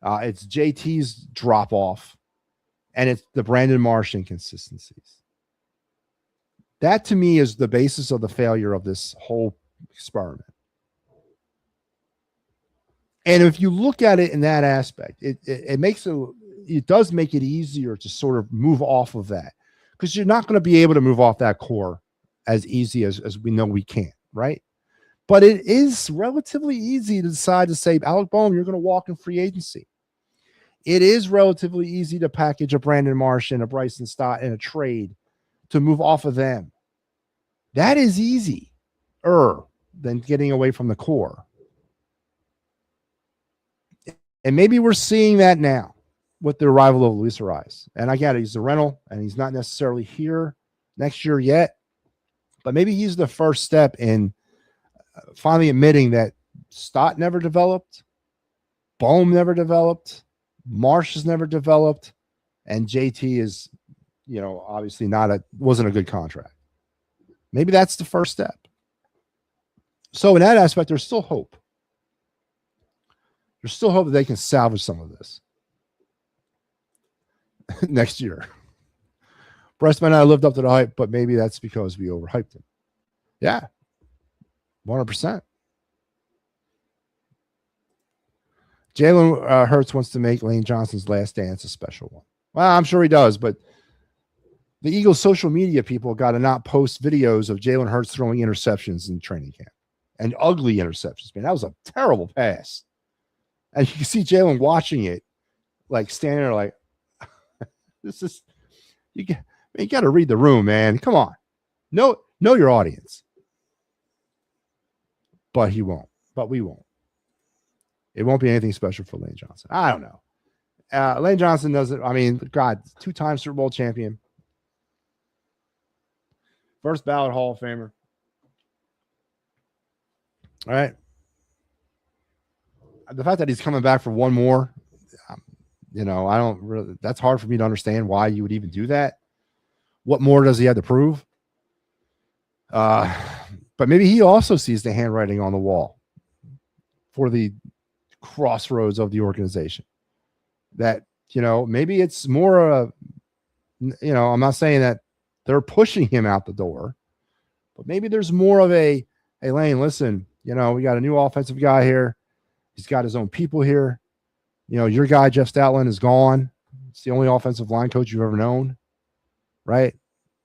It's JT's drop off, and it's the Brandon Marsh inconsistencies. That, to me, is the basis of the failure of this whole experiment. And if you look at it in that aspect, it does make it easier to sort of move off of that, because you're not going to be able to move off that core as easy as we know we can, right? But it is relatively easy to decide to say, Alec Bohm, you're going to walk in free agency. It is relatively easy to package a Brandon Marsh and a Bryson Stott in a trade to move off of them. That is easier than getting away from the core. And maybe we're seeing that now with the arrival of Luis Ariz. And I get it, he's a rental, and he's not necessarily here next year yet. But maybe he's the first step in finally admitting that Stott never developed, Bohm never developed, Marsh has never developed, and JT is, obviously wasn't a good contract. Maybe that's the first step. So in that aspect, there's still hope. There's still hope that they can salvage some of this next year. Bryce might not have lived up to the hype, but maybe that's because we overhyped him. Yeah, 100%. Jalen Hurts wants to make Lane Johnson's last dance a special one. Well, I'm sure he does, but the Eagles' social media people got to not post videos of Jalen Hurts throwing interceptions in training camp, and ugly interceptions. Man, that was a terrible pass. And you can see Jalen watching it, like standing there, like, this is, you got to read the room, man. Come on. Know your audience. But he won't. But we won't. It won't be anything special for Lane Johnson. I don't know. Lane Johnson doesn't, God, 2-time Super Bowl champion. First ballot Hall of Famer. All right. The fact that he's coming back for one more, I don't really, that's hard for me to understand why you would even do that. What more does he have to prove? But maybe he also sees the handwriting on the wall for the crossroads of the organization. That, maybe it's more I'm not saying that they're pushing him out the door, but maybe there's more of a, hey, Lane, listen, we got a new offensive guy here. He's got his own people here. Your guy, Jeff Stoutland, is gone. It's the only offensive line coach you've ever known, right?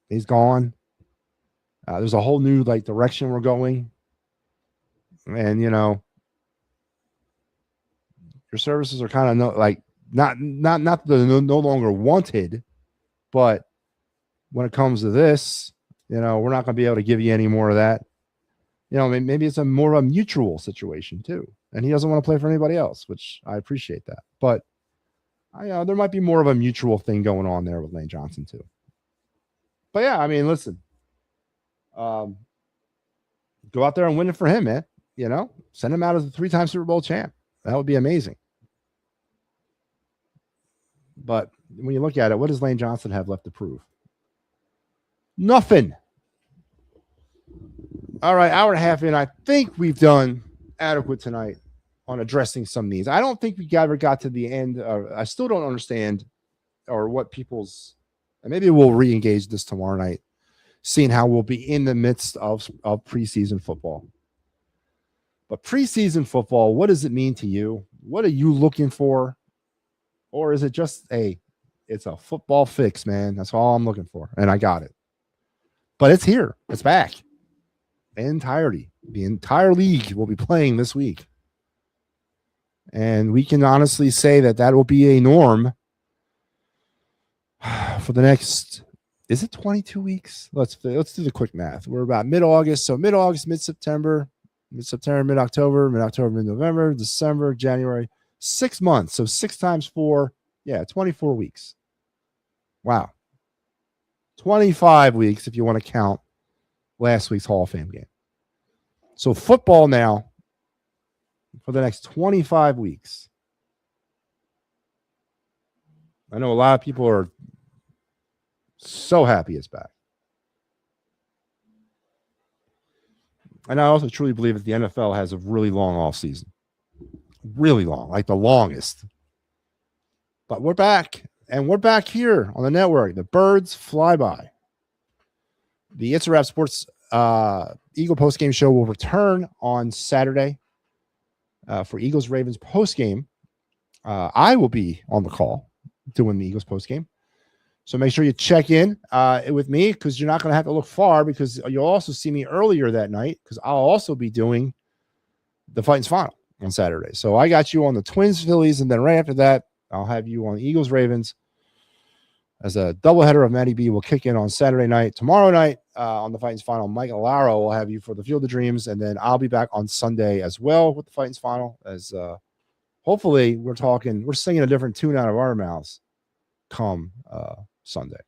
He's gone. There's a whole new direction we're going. And, your services are kind of not that they're no longer wanted, but when it comes to this, we're not going to be able to give you any more of that. Maybe it's more of a mutual situation too. And he doesn't want to play for anybody else, which I appreciate that. But there might be more of a mutual thing going on there with Lane Johnson too. But yeah, listen, go out there and win it for him, man. Send him out as a 3-time Super Bowl champ. That would be amazing. But when you look at it, what does Lane Johnson have left to prove? Nothing. All right, hour and a half in. I think we've done adequate tonight on addressing some needs. I don't think we ever got to the end. I still don't understand or what people's, and maybe we'll re-engage this tomorrow night, seeing how we'll be in the midst of preseason football. But preseason football, what does it mean to you? What are you looking for? Or is it just it's a football fix, man? That's all I'm looking for. And I got it. But it's here. It's back. In entirety. The entire league will be playing this week. And we can honestly say that will be a norm for the next, is it 22 weeks? Let's do the quick math. We're about mid-August. So mid-August, mid-September, mid-October, mid-November, December, January. 6 months. So 6 times 4. Yeah, 24 weeks. Wow. 25 weeks if you want to count last week's Hall of Fame game. So football now for the next 25 weeks. I know a lot of people are so happy it's back. And I also truly believe that the NFL has a really long off season. Really long, like the longest. But we're back, and we're back here on the network. The birds fly by. The It's a Wrap Sports Eagle postgame show will return on Saturday for Eagles-Ravens postgame. I will be on the call doing the Eagles postgame. So make sure you check in with me because you're not going to have to look far because you'll also see me earlier that night because I'll also be doing the Titans final on Saturday. So I got you on the Twins, Phillies, and then right after that, I'll have you on Eagles, Ravens as a doubleheader of MattyB will kick in on Saturday night. Tomorrow night on the Titans final, Mike Alaro will have you for the Field of Dreams, and then I'll be back on Sunday as well with the Titans final as hopefully we're singing a different tune out of our mouths come Sunday.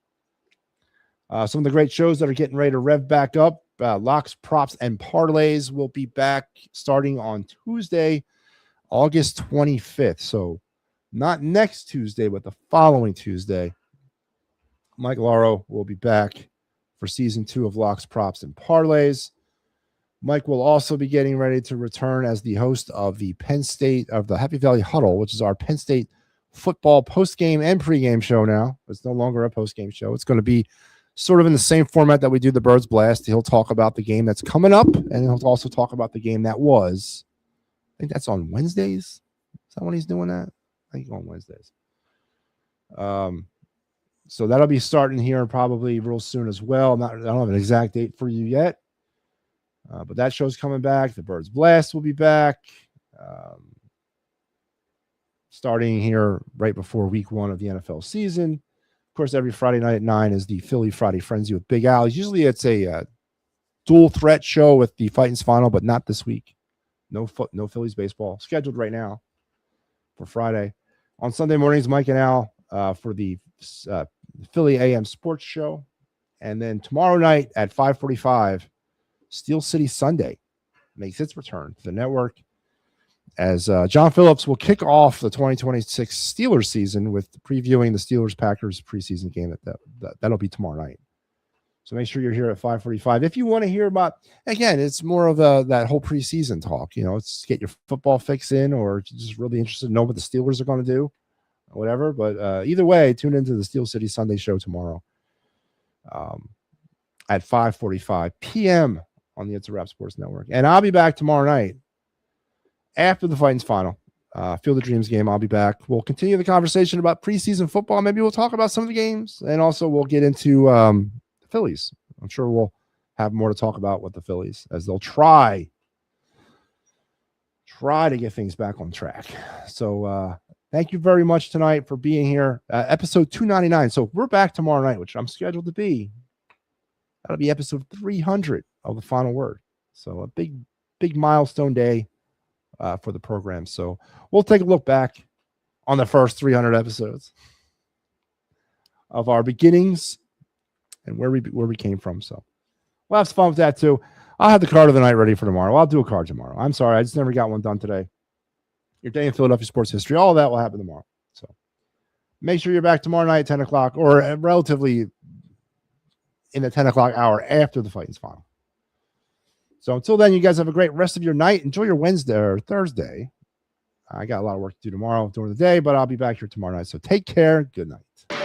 Some of the great shows that are getting ready to rev back up. Locks, Props, and Parlays will be back starting on Tuesday, August 25th. So not next Tuesday, but the following Tuesday. Mike Laro will be back for season 2 of Locks, Props, and Parlays. Mike will also be getting ready to return as the host of the Happy Valley Huddle, which is our Penn State football postgame and pregame show now. It's no longer a postgame show. It's going to be sort of in the same format that we do the Birds Blast. He'll talk about the game that's coming up, and he'll also talk about the game that was. I think that's on Wednesdays. Is that when he's doing that? I think on Wednesdays. So that'll be starting here probably real soon as well. I don't have an exact date for you yet, but that show's coming back. The Birds Blast will be back. Starting here right before week 1 of the NFL season. Of course, every Friday night at 9 is the Philly Friday Frenzy with Big Al. Usually it's a dual threat show with the Titans final, but not this week. No Phillies baseball scheduled right now for Friday. On Sunday mornings, Mike and Al for the Philly AM Sports Show. And then tomorrow night at 5:45, Steel City Sunday makes its return to the network as John Phillips will kick off the 2026 Steelers season with previewing the Steelers-Packers preseason game. That'll be tomorrow night. So make sure you're here at 5:45. If you want to hear about, again, it's more of that whole preseason talk. It's get your football fix in or just really interested to know what the Steelers are going to do, or whatever. But either way, tune into the Steel City Sunday show tomorrow at 5:45 p.m. on the It's a Wrap Sports Network. And I'll be back tomorrow night after the Titans final. Field of Dreams game, I'll be back. We'll continue the conversation about preseason football. Maybe we'll talk about some of the games, and also we'll get into the Phillies. I'm sure we'll have more to talk about with the Phillies as they'll try to get things back on track. So thank you very much tonight for being here. Episode 299. So we're back tomorrow night, which I'm scheduled to be. That'll be episode 300 of The Final Word. So a big milestone day for the program. So we'll take a look back on the first 300 episodes of our beginnings and where we came from. So we'll have some fun with that too. I'll have the card of the night ready for tomorrow. I'll do a card tomorrow. I'm sorry, I just never got one done today. Your day in Philadelphia sports history, all of that will happen tomorrow. So make sure you're back tomorrow night at 10 o'clock or relatively in the 10 o'clock hour after the Titans final. So until then, you guys have a great rest of your night. Enjoy your Wednesday or Thursday. I got a lot of work to do tomorrow during the day, but I'll be back here tomorrow night. So take care. Good night.